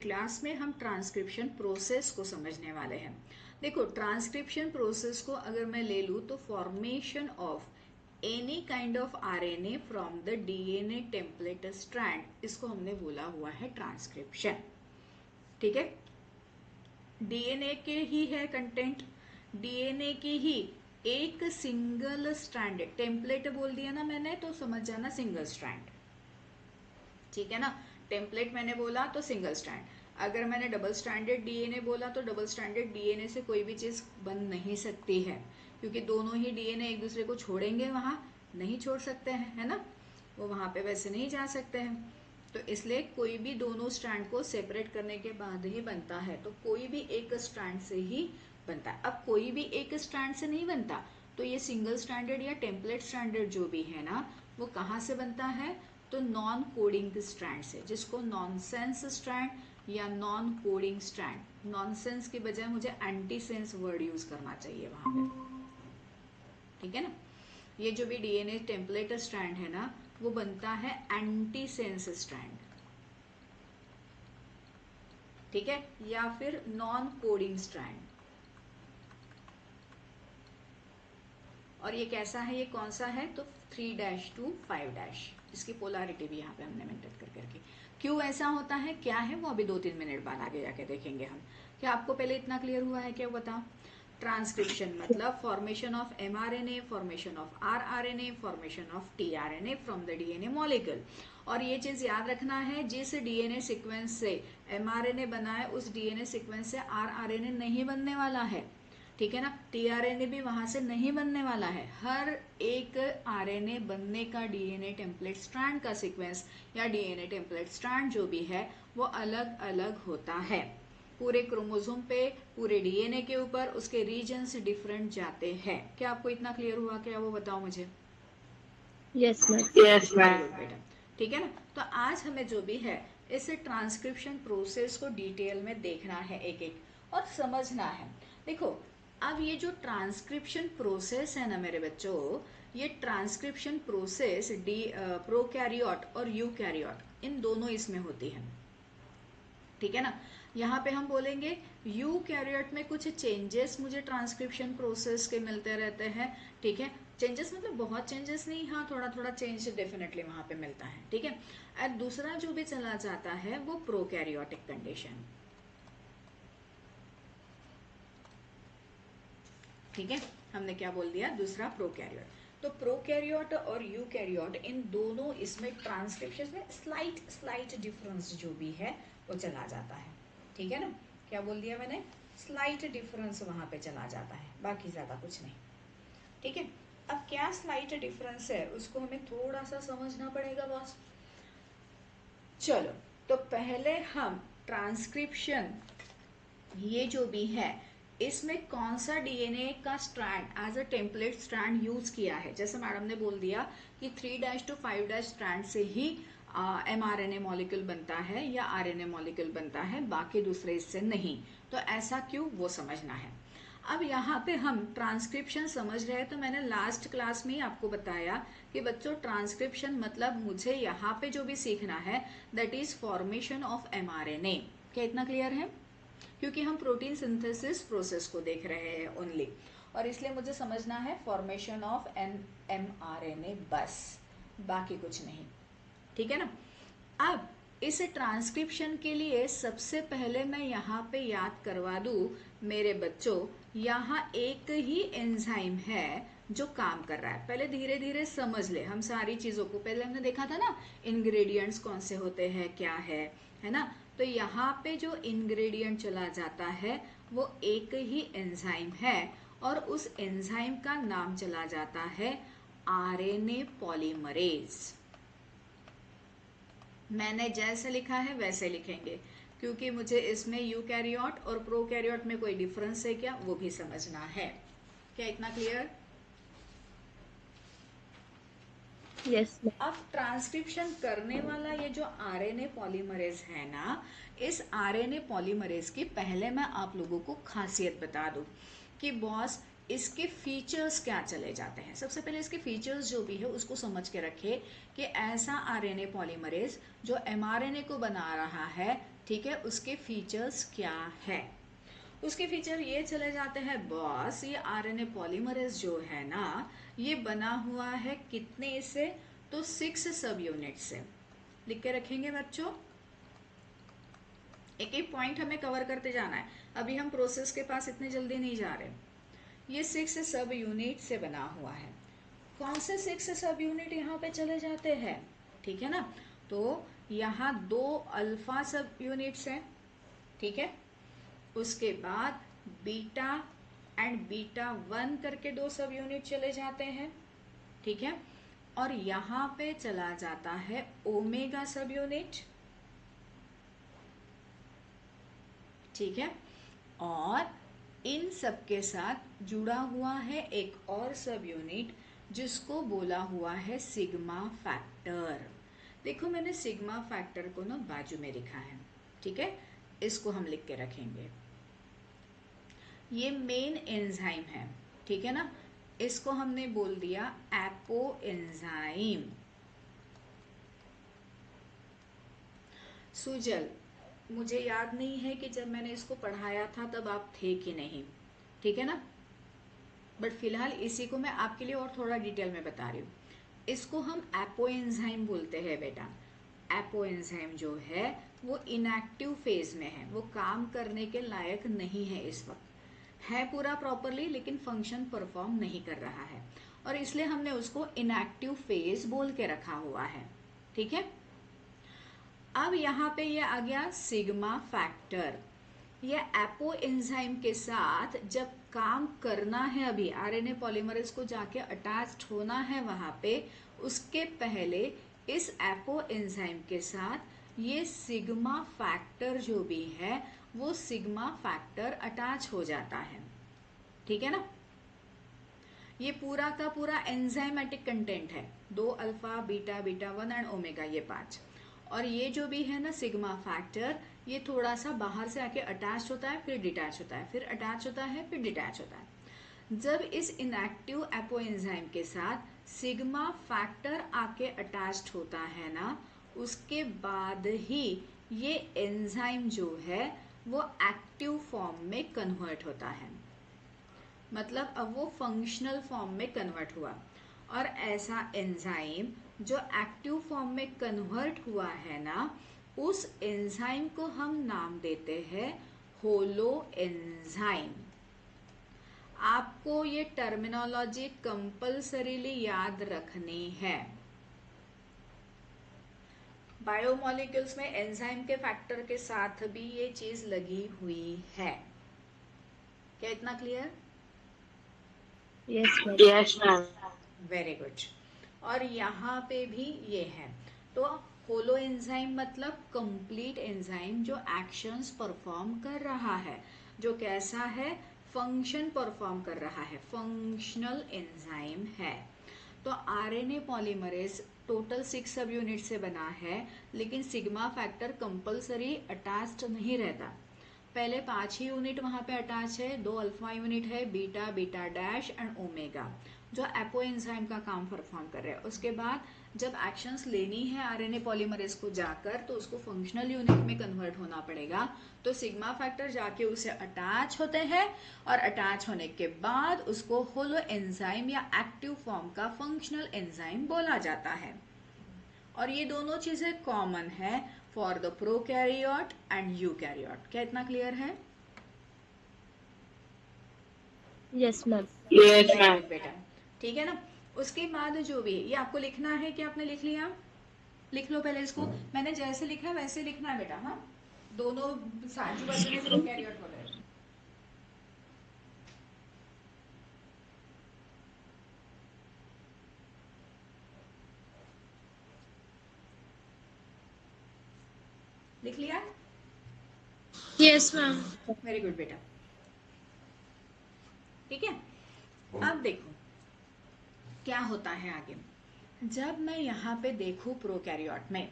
Class में हम transcription process को समझने वाले हैं। देखो, ट्रांसक्रिप्शन प्रोसेस को अगर मैं ले लूँ तो formation of any kind of RNA from the DNA template strand, इसको हमने बोला हुआ है ट्रांसक्रिप्शन। ठीक है, डीएनए के ही है कंटेंट, डीएनए की ही एक सिंगल स्ट्रैंड, टेम्पलेट बोल दिया ना मैंने तो समझ जाना सिंगल स्ट्रैंड। ठीक है ना, टेम्पलेट मैंने बोला तो सिंगल स्ट्रैंड। अगर मैंने डबल स्ट्रैंडेड डीएनए बोला तो डबल स्ट्रैंडेड डीएनए से कोई भी चीज बन नहीं सकती है, क्योंकि दोनों ही डीएनए एक दूसरे को छोड़ेंगे, वहां नहीं छोड़ सकते हैं, है ना, वो वहां पे वैसे नहीं जा सकते हैं। तो इसलिए कोई भी दोनों स्ट्रैंड को सेपरेट करने के बाद ही बनता है, तो कोई भी एक स्ट्रैंड से ही बनता है। अब कोई भी एक स्ट्रैंड से नहीं बनता, तो ये सिंगल स्ट्रैंडेड या टेम्पलेट स्ट्रैंडेड जो भी है ना, वो कहाँ से बनता है, तो नॉन कोडिंग स्ट्रैंड से, जिसको नॉनसेंस स्ट्रैंड या नॉन कोडिंग स्ट्रैंड, नॉनसेंस की बजाय मुझे एंटी सेंस वर्ड यूज करना चाहिए वहां पे। ठीक है ना, ये जो भी डीएनए टेम्पलेट स्ट्रैंड है ना, वो बनता है एंटी सेंस स्ट्रैंड। ठीक है, या फिर नॉन कोडिंग स्ट्रैंड। और ये कैसा है, ये कौन सा है, तो 3' to 5', इसकी पोलैरिटी भी यहाँ पे हमने मेंटेन कर करके। क्यों ऐसा होता है, क्या है, वो अभी 2-3 मिनट बाद आगे जाके देखेंगे हम। क्या आपको पहले इतना क्लियर हुआ है, क्या बताओ। ट्रांसक्रिप्शन मतलब formation of mRNA, formation of rRNA, formation of tRNA from the DNA molecule. और ये चीज याद रखना है, जिस डीएनए सीक्वेंस से एमआरएनए बना है उस डीएनए सीक्वेंस से आरआरएनए नहीं बनने वाला है। ठीक है ना, टीआरएनए भी वहां से नहीं बनने वाला है। हर एक आरएनए बनने का डीएनए टेम्पलेट स्ट्रैंड का सीक्वेंस या डीएनए टेम्पलेट स्ट्रैंड जो भी है वो अलग अलग होता है। पूरे क्रोमोसोम पे, पूरे डीएनए के ऊपर उसके रीजन्स डिफरेंट जाते हैं। क्या आपको इतना क्लियर हुआ, क्या वो बताओ मुझे। Yes ma'am. यस मैम, बेटा। ठीक है ना, तो आज हमें जो भी है इस ट्रांसक्रिप्शन प्रोसेस को डिटेल में देखना है एक एक, और समझना है। देखो, अब ये जो ट्रांसक्रिप्शन प्रोसेस है ना मेरे बच्चों, ये ट्रांसक्रिप्शन प्रोसेस प्रोकैरियोट और यूकैरियोट इन दोनों इसमें होती है। ठीक है ना, यहाँ पे हम बोलेंगे यूकैरियोट में कुछ चेंजेस मुझे ट्रांसक्रिप्शन प्रोसेस के मिलते रहते हैं। ठीक है, चेंजेस मतलब बहुत चेंजेस नहीं, हाँ थोड़ा थोड़ा चेंज डेफिनेटली वहां पे मिलता है। ठीक है, और दूसरा जो भी चला जाता है वो प्रोकैरियोटिक कंडीशन। ठीक है, हमने क्या बोल दिया, दूसरा प्रोकैरियोट। तो प्रोकैरियोट और यूकैरियोट इन दोनों इसमें ट्रांसक्रिप्शन में स्लाइट स्लाइट डिफरेंस जो भी है वो चला जाता है। ठीक है ना, क्या बोल दिया मैंने, स्लाइट डिफरेंस वहां पे चला जाता है, बाकी ज्यादा कुछ नहीं। ठीक है, अब क्या स्लाइट डिफरेंस है उसको हमें थोड़ा सा समझना पड़ेगा बॉस। चलो, तो पहले हम ट्रांसक्रिप्शन ये जो भी है इसमें कौन सा डीएनए का strand as a template strand use किया है। जैसे मैडम ने बोल दिया कि 3' to 5' स्ट्रैंड से ही एमआरएनए मॉलिक्यूल बनता है या आरएनए मॉलिक्यूल बनता है, बाकी दूसरे इससे नहीं। तो ऐसा क्यों, वो समझना है। अब यहाँ पे हम ट्रांसक्रिप्शन समझ रहे हैं, तो मैंने लास्ट क्लास में ही आपको बताया कि बच्चों ट्रांसक्रिप्शन मतलब मुझे यहाँ पे जो भी सीखना है that is formation of mRNA. क्या इतना क्लियर है, क्योंकि हम प्रोटीन सिंथेसिस प्रोसेस को देख रहे हैं ओनली, और इसलिए मुझे समझना है फॉर्मेशन ऑफ एन एमआरएनए बस, बाकी कुछ नहीं। ठीक है ना, अब इस ट्रांसक्रिप्शन के लिए सबसे पहले मैं यहाँ पे याद करवा दूं मेरे बच्चों, यहाँ एक ही एंजाइम है जो काम कर रहा है। पहले धीरे धीरे समझ ले हम सारी चीजों को, पहले हमने देखा था ना इंग्रेडिएंट्स कौन से होते हैं क्या है ना। तो यहाँ पे जो इंग्रेडिएंट चला जाता है वो एक ही एंजाइम है, और उस एंजाइम का नाम चला जाता है आरएनए पॉलीमरेज। मैंने जैसे लिखा है वैसे लिखेंगे, क्योंकि मुझे इसमें यूकैरियोट और प्रोकैरियोट में कोई डिफरेंस है क्या वो भी समझना है। क्या इतना क्लियर। Yes ma'am. अब ट्रांसक्रिप्शन करने वाला ये जो आरएनए पॉलीमरेज है ना, इस आरएनए पॉलीमरेज की पहले मैं आप लोगों को खासियत बता दूं कि बॉस इसके फीचर्स क्या चले जाते हैं। सबसे पहले इसके फीचर्स जो भी है उसको समझ के रखे कि ऐसा आरएनए पॉलीमरेज जो एमआरएनए को बना रहा है, ठीक है, उसके फीचर्स क्या है? उसके फीचर ये चले जाते हैं बॉस, ये आरएनए पॉलीमरेज जो है ना, ये बना हुआ है कितने से? तो 6 सब यूनिट से। लिख के रखेंगे बच्चों, एक एक पॉइंट हमें कवर करते जाना है, अभी हम प्रोसेस के पास इतने जल्दी नहीं जा रहे। ये 6 सब यूनिट से बना हुआ है। कौन से 6 सब यूनिट यहाँ पे चले जाते हैं? ठीक है ना, तो यहाँ 2 अल्फा सब यूनिट्स हैं, ठीक है, उसके बाद बीटा एंड बीटा 1 करके 2 सब यूनिट चले जाते हैं, ठीक है, और यहाँ पे चला जाता है ओमेगा सब यूनिट, ठीक है, और इन सब के साथ जुड़ा हुआ है एक और सब यूनिट जिसको बोला हुआ है सिग्मा फैक्टर। देखो मैंने सिग्मा फैक्टर को ना बाजू में लिखा है, ठीक है, इसको हम लिख के रखेंगे। ये मेन एंजाइम है, ठीक है ना, इसको हमने बोल दिया एपो एंजाइम। सुजल, मुझे याद नहीं है कि जब मैंने इसको पढ़ाया था तब आप थे कि नहीं, ठीक है ना, बट फिलहाल इसी को मैं आपके लिए और थोड़ा डिटेल में बता रही हूँ। इसको हम एपो एंजाइम बोलते हैं बेटा। एपो एंजाइम जो है वो इनएक्टिव फेज में है, वो काम करने के लायक नहीं है इस वक्त, है पूरा प्रॉपरली लेकिन फंक्शन परफॉर्म नहीं कर रहा है, और इसलिए हमने उसको इनएक्टिव फेज बोल के रखा हुआ है, ठीक है। अब यहाँ पे ये आ गया सिग्मा फैक्टर। ये एपो एंजाइम के साथ जब काम करना है, अभी आरएनए पॉलीमरेज को जाके अटैच्ड होना है वहां पे, उसके पहले इस एपो एंजाइम के साथ ये सिग्मा फैक्टर जो भी है वो सिग्मा फैक्टर अटैच हो जाता है, ठीक है ना। ये पूरा का पूरा एंजाइमेटिक कंटेंट है, 2 alpha beta beta 1 and omega, ये 5, और ये जो भी है ना सिग्मा फैक्टर, ये थोड़ा सा बाहर से आके अटैच होता है, फिर डिटैच होता है, फिर अटैच होता है, फिर डिटैच होता है। जब इस इनएक्टिव एपो एंजाइम के साथ सिग्मा फैक्टर आके अटैच्ड होता है ना, उसके बाद ही ये एंजाइम जो है वो एक्टिव फॉर्म में कन्वर्ट होता है, मतलब अब वो फंक्शनल फॉर्म में कन्वर्ट हुआ। और ऐसा एंजाइम जो एक्टिव फॉर्म में कन्वर्ट हुआ है ना, उस एंजाइम को हम नाम देते हैं होलो एंजाइम। आपको ये टर्मिनोलॉजी कंपल्सरीली याद रखनी है। बायोमोलिक्यूल्स में एंजाइम के फैक्टर के साथ भी ये चीज लगी हुई है। क्या इतना clear? Yes ma'am. Very good. और यहाँ पे भी ये है, तो होलो एंजाइम मतलब कंप्लीट एंजाइम जो एक्शंस परफॉर्म कर रहा है, जो कैसा है, फंक्शन परफॉर्म कर रहा है, फंक्शनल एंजाइम है। तो आरएनए पॉलीमरेज टोटल 6 सब यूनिट से बना है, लेकिन सिग्मा फैक्टर कंपल्सरी अटैच्ड नहीं रहता। पहले 5 ही यूनिट वहां पे अटैच है, 2 अल्फा यूनिट है, beta beta dash and omega, जो एपो एंजाइम का काम परफॉर्म कर रहे हैं। उसके बाद जब एक्शंस लेनी है आरएनए पॉलीमरेज को जाकर, तो उसको फंक्शनल यूनिट में कन्वर्ट होना पड़ेगा, तो सिग्मा फैक्टर जाके उसे अटैच होते हैं, और अटैच होने के बाद उसको होलो एंजाइम या एक्टिव फॉर्म का फंक्शनल एंजाइम बोला जाता है। और ये दोनों चीजें कॉमन है for the prokaryote and eukaryote. क्या इतना क्लियर है? Yes ma'am. बेटा, ठीक है ना। उसके बाद जो भी ये आपको लिखना है कि आपने लिख लिया, लिख लो पहले इसको, मैंने जैसे लिखा वैसे लिखना है बेटा। हाँ, दोनों साजू बाजू में प्रोकैरियोट बोले। लिख लिया? Yes ma'am. वेरी गुड बेटा, ठीक है। अब देखो क्या होता है आगे। जब मैं यहाँ पे देखूं प्रोकैरियोट में,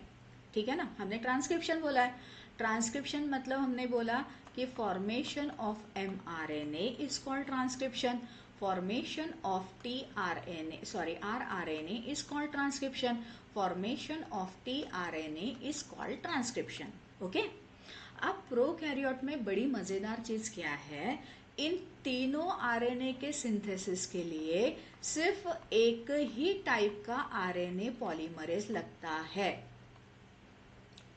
ठीक है ना, हमने ट्रांसक्रिप्शन बोला है। ट्रांसक्रिप्शन मतलब हमने बोला कि formation of mRNA is called transcription, formation of rRNA is called transcription, formation of tRNA is called transcription. Okay, अब प्रोकैरियोट में बड़ी मजेदार चीज क्या है, इन तीनों आरएनए के सिंथेसिस के लिए सिर्फ एक ही टाइप का आरएनए पॉलीमरेज लगता है।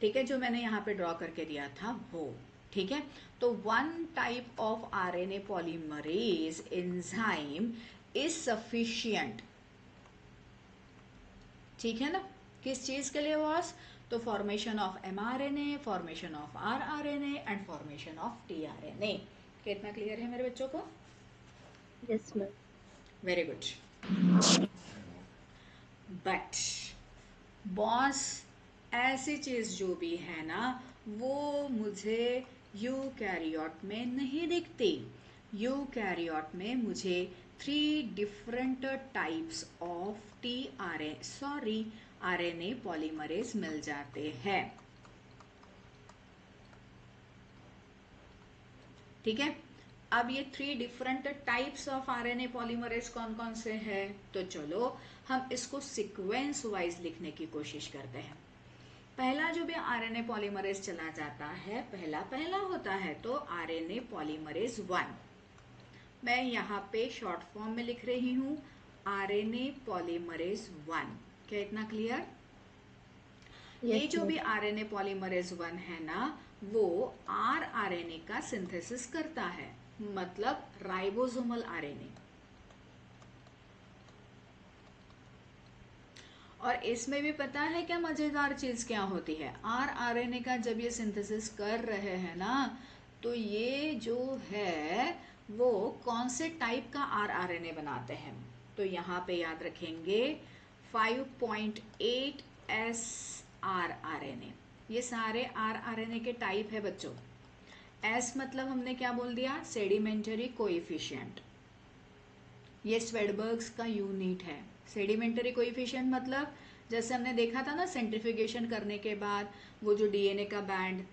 ठीक है, जो मैंने यहाँ पे ड्रॉ करके दिया था वो। ठीक है, तो one type of RNA polymerase enzyme is sufficient. ठीक है ना, किस चीज के लिए बॉस? तो formation of mRNA, formation of rRNA and formation of tRNA. कितना क्लियर है मेरे बच्चों को? Yes, ma'am. Very good. But boss ऐसी चीज जो भी है ना वो मुझे यूकैरियोट में नहीं दिखती। यूकैरियोट में मुझे 3 different types of RNA polymerase मिल जाते हैं। ठीक है, अब ये 3 different types of RNA polymerase कौन कौन से हैं? तो चलो हम इसको सीक्वेंस वाइज लिखने की कोशिश करते हैं। पहला जो भी आरएनए पॉलीमरेज चला जाता है, पहला होता है तो आरएनए पॉलीमरेज 1। मैं यहाँ पे शॉर्ट फॉर्म में लिख रही हूँ आरएनए पॉलीमरेज 1। क्या इतना क्लियर? ये Yes, जो ma'am. भी आरएनए पॉलीमरेज 1 है ना वो आरएनए का सिंथेसिस करता है, मतलब राइबोसोमल आरएनए। और इसमें भी पता है क्या मजेदार चीज क्या होती है, आरएनए का जब ये सिंथेसिस कर रहे हैं ना तो ये जो है वो कौन से टाइप का आरएनए बनाते हैं? तो यहाँ पे याद रखेंगे 5.8 एस आरएनए। ये सारे आरएनए के टाइप है बच्चों। एस मतलब हमने क्या बोल दिया? Sedimentary coefficient. ये स्वेडबर्ग्स का यूनिट है। सेडिमेंटरी कोएफिशिएंट मतलब जैसे हमने देखा था ना सेंट्रिफिकेशन करने के बाद वो जो डीएनए का band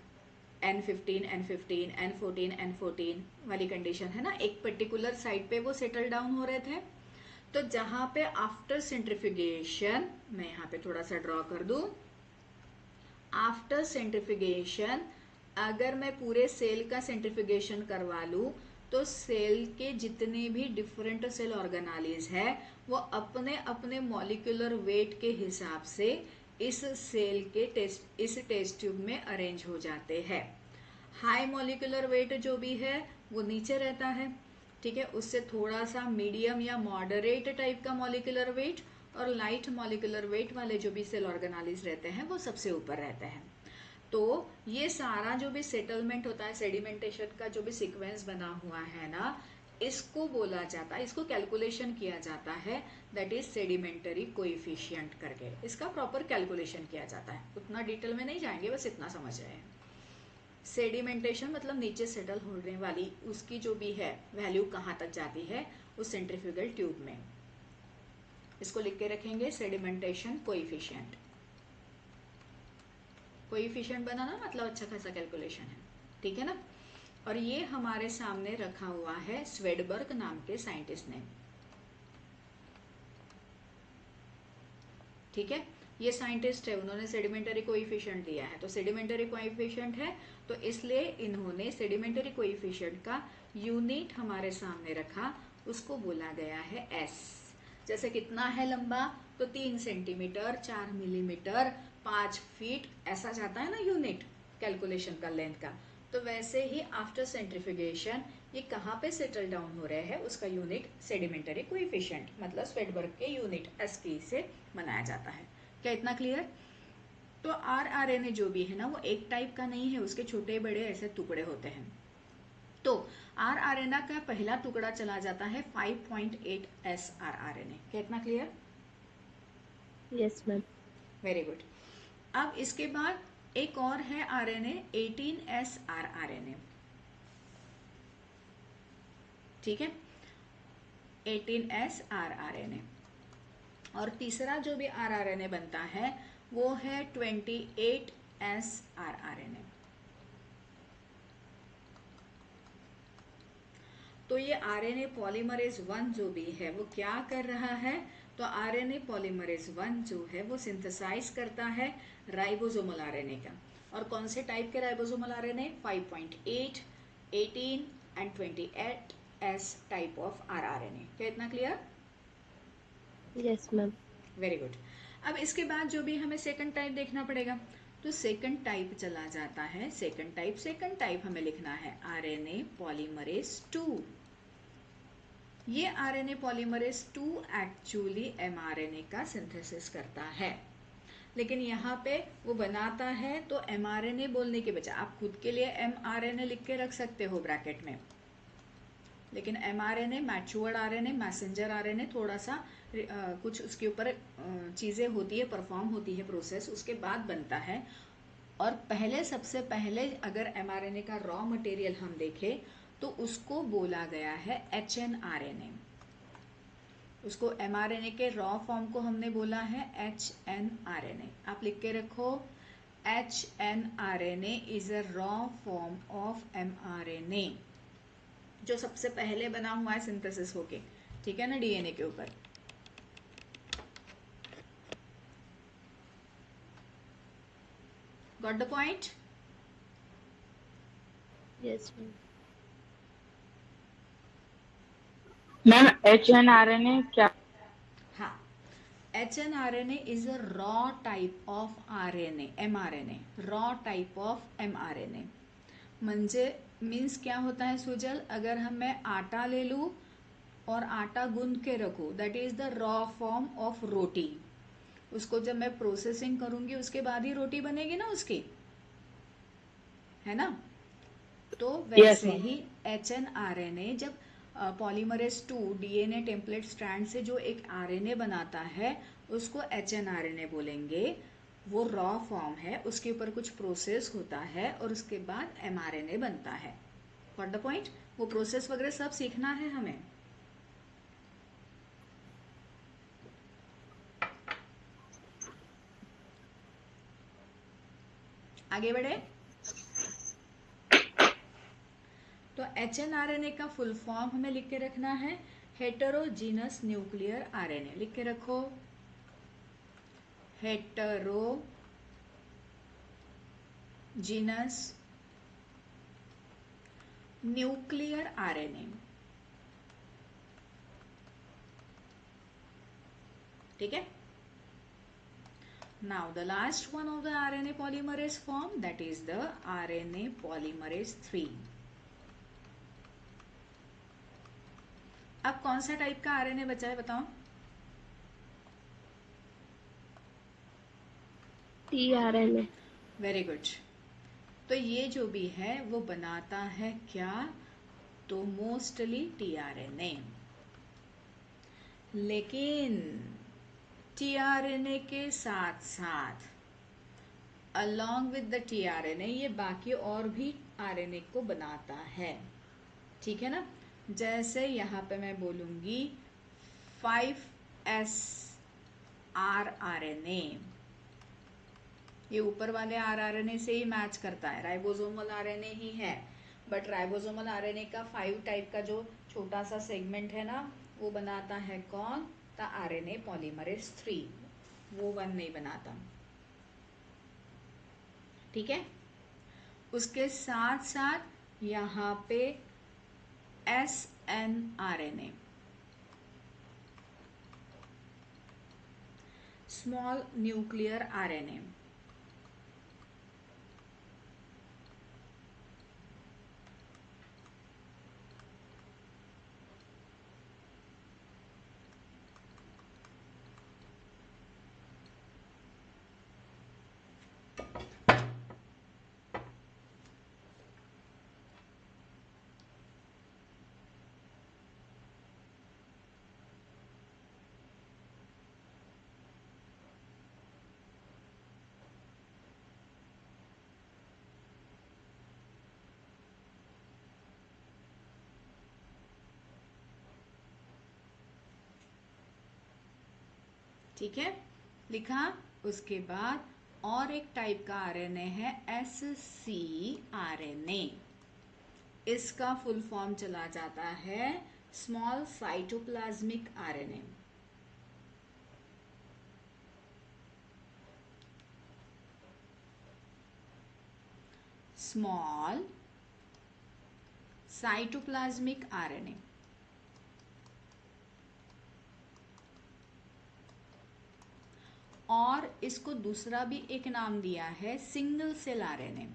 N15, N15, N14, N14 वाली कंडीशन है ना, एक पर्टिकुलर साइड पे वो सेटल डाउन हो रहे थे। तो जहां पे आफ्टर सेंट्रिफिकेशन, मैं यहाँ पे थोड़ा सा ड्रॉ कर दूं, आफ्टर सेंट्रिफिकेशन अगर मैं पूरे सेल का सेंट्रिफिकेशन करवा लूं तो सेल के जितने भी डिफरेंट सेल ऑर्गेनालीज है वो अपने अपने मॉलिक्यूलर वेट के हिसाब से इस सेल के इस टेस्ट ट्यूब में अरेंज हो जाते हैं। हाई मॉलिक्यूलर वेट जो भी है वो नीचे रहता है। ठीक है, उससे थोड़ा सा मीडियम या मॉडरेट टाइप का मॉलिक्यूलर वेट और लाइट मॉलिक्यूलर वेट वाले जो भी सेल ऑर्गेनालीज रहते हैं वो सबसे ऊपर रहते हैं। तो ये सारा जो भी सेटलमेंट होता है, सेडिमेंटेशन का जो भी सीक्वेंस बना हुआ है ना, इसको बोला जाता है, इसको कैलकुलेशन किया जाता है, दैट इज सेडिमेंटरी कोएफिशिएंट करके इसका प्रॉपर कैलकुलेशन किया जाता है। उतना डिटेल में नहीं जाएंगे, बस इतना समझ रहे हैं। सेडिमेंटेशन मतलब नीचे सेटल होने वाली उसकी जो भी है वैल्यू कहाँ तक जाती है उस सेंट्रीफ्यूगल ट्यूब में। इसको लिख के रखेंगे सेडिमेंटेशन कोएफिशिएंट। कोएफिशिएंट बनाना मतलब अच्छा खासा कैलकुलेशन है। ठीक है ना, और ये हमारे सामने रखा हुआ है स्वेडबर्ग नाम के साइंटिस्ट ने। ठीक है, ये साइंटिस्ट है, उन्होंने सेडिमेंटरी कोएफिशिएंट दिया है। तो सेडिमेंटरी कोएफिशिएंट है तो इसलिए इन्होंने सेडिमेंटरी कोएफिशिएंट का यूनिट हमारे सामने रखा, उसको बोला गया है एस। जैसे कितना है लंबा, तो 3 सेंटीमीटर, 4 मिलीमीटर, 5 फीट, ऐसा जाता है ना यूनिट कैलकुलेशन का लेंथ का। तो वैसे ही आफ्टर सेंट्रिफिकेशन ये कहाँ पे सेटल डाउन हो रहे हैं उसका यूनिट सेडिमेंटरी कोएफिशिएंट मतलब स्वेडबर्ग के यूनिट एस की से बनाया जाता है। क्या इतना क्लियर? तो आरएनए जो भी है ना वो एक टाइप का नहीं है, उसके छोटे बड़े ऐसे टुकड़े होते हैं। तो आरएनए का पहला टुकड़ा चला जाता है 5.8 एस आरएनए। क्या इतना clear? Yes, ma'am. Very good. अब इसके बाद एक और है आरएनए 18 एस आरएनए। ठीक है, 18 एस आरएनए। और तीसरा जो भी आरएनए बनता है वो है 28 एस आरएनए। तो ये आरएनए पॉलीमरेज 1 जो भी है वो क्या कर रहा है, तो आरएनए पॉलीमरेज 1 जो है वो सिंथेसाइज करता है राइबोसोमल आरएनए का। और कौन से टाइप के ribosomal RNA? 5.8, 18 and 28S type of rRNA. क्या इतना clear? Yes ma'am. Very good. अब इसके बाद जो भी हमें सेकंड टाइप देखना पड़ेगा, तो सेकंड टाइप चला जाता है। सेकंड टाइप हमें लिखना है आरएनए पॉलीमरेज 2। ये आरएनए पॉलीमरेज 2 एक्चुअली एमआरएनए का सिंथेसिस करता है, लेकिन यहाँ पे वो बनाता है तो एमआरएनए बोलने के बजाय आप खुद के लिए एमआरएनए लिख के रख सकते हो ब्रैकेट में, लेकिन mRNA matured RNA, messenger RNA, थोड़ा सा कुछ उसके ऊपर चीज़ें होती है, परफॉर्म होती है प्रोसेस, उसके बाद बनता है। और पहले सबसे पहले अगर एमआरएनए का रॉ मटेरियल हम देखें तो उसको बोला गया है एचएनआरएनए। उसको एमआरएनए के रॉ फॉर्म को हमने बोला है एचएनआरएनए। आप लिख के रखो, hnRNA is a raw form of mRNA, जो सबसे पहले बना हुआ है सिंथेसिस होके, ठीक है ना, डीएनए के ऊपर। Got the point? Yes ma'am. Ma'am hnRNA क्या? हाँ, hnRNA is a raw type of RNA, mRNA, raw type of mRNA. म्हणजे मीन्स क्या होता है सुजल, अगर मैं आटा ले लूँ और आटा गूंद के रखूँ, that is the raw form of roti. उसको जब मैं प्रोसेसिंग करूंगी उसके बाद ही रोटी बनेगी ना उसकी, है ना। तो यस वैसे मैम। ही एचएनआरएनए जब पॉलीमरेज 2 डीएनए टेम्पलेट स्ट्रैंड से जो एक आरएनए बनाता है उसको एचएनआरएनए बोलेंगे। वो रॉ फॉर्म है, उसके ऊपर कुछ प्रोसेस होता है और उसके बाद एमआरएनए बनता है। Got the point? वो प्रोसेस वगैरह सब सीखना है हमें। आगे बढ़े तो एचएनआरएनए का फुल फॉर्म हमें लिख के रखना है हेटेरोजीनस न्यूक्लियर आरएनए। लिख के रखो, हेटेरोजीनस न्यूक्लियर आरएनए। ठीक है। Now the last one of the RNA polymerase form, that is the RNA polymerase 3. अब कौन सा टाइप का आरएनए बचा है बताओ? टीआरएनए। Very good. तो ये जो भी है वो बनाता है क्या? तो मोस्टली टीआरएनए। लेकिन टीआरएनए के साथ साथ अलॉन्ग विद द टीआरएनए ये बाकी और भी आरएनए को बनाता है, ठीक है ना। जैसे यहाँ पे मैं बोलूंगी 5S आरआरएनए, ये ऊपर वाले आरआरएनए से ही मैच करता है, राइबोसोमल आरएनए ही है, बट राइबोसोमल आरएनए का 5 टाइप का जो छोटा सा सेगमेंट है ना, वो बनाता है कौन? द आरएनए पॉलीमरेज 3, वो 1 नहीं बनाता, ठीक है। उसके साथ साथ यहाँ पे SNRNA, स्मॉल न्यूक्लियर आरएनए, ठीक है, लिखा। उसके बाद और एक टाइप का आरएनए है SCRNA, इसका फुल फॉर्म चला जाता है small cytoplasmic RNA. Small cytoplasmic RNA. और इसको दूसरा भी एक नाम दिया है सिंगल सेल आरएनए।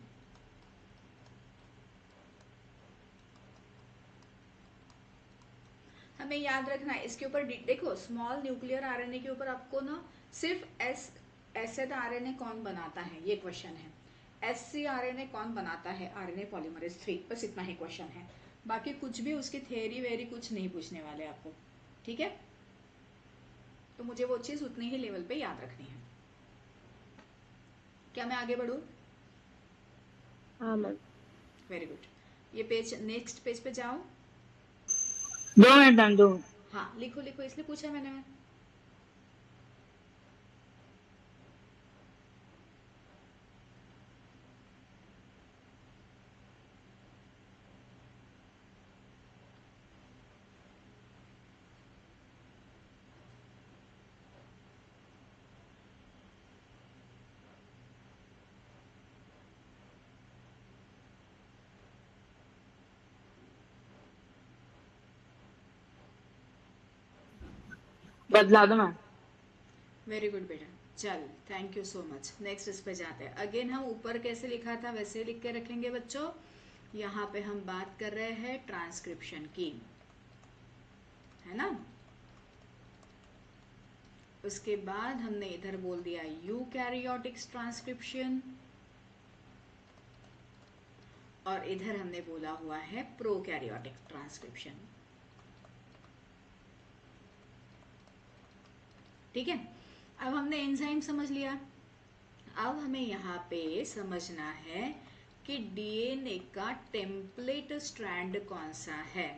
हमें याद रखना है इसके ऊपर, देखो स्मॉल न्यूक्लियर आरएनए के ऊपर आपको ना सिर्फ एसिड आरएनए कौन बनाता है ये क्वेश्चन है, एससी आरएनए कौन बनाता है, आरएनए पॉलीमरेज 3, बस इतना ही क्वेश्चन है। बाकी कुछ भी उसकी थ्योरी वेरी कुछ नहीं पूछने वाले आपको, ठीक है। तो मुझे वो चीज उतने ही लेवल पे याद रखनी है। क्या मैं आगे बढ़ूं? हाँ मैम। Very good. ये पेज, नेक्स्ट पेज पे जाओ। 2 मिनट मैम, 2 मिनट। हाँ लिखो लिखो, इसलिए पूछा मैंने। बदला दो मैम। वेरी गुड बेटा, चल thank you so much. Next इस पे जाते हैं। अगेन हम ऊपर कैसे लिखा था वैसे ही लिख के रखेंगे बच्चों। यहाँ पे हम बात कर रहे हैं ट्रांसक्रिप्शन की, है ना। उसके बाद हमने इधर बोल दिया यूकैरियोटिक्स ट्रांसक्रिप्शन, और इधर हमने बोला हुआ है प्रोकैरियोटिक ट्रांसक्रिप्शन। ठीक है, अब हमने एंजाइम समझ लिया। अब हमें यहाँ पे समझना है कि डीएनए का टेम्पलेट स्ट्रैंड कौन सा है।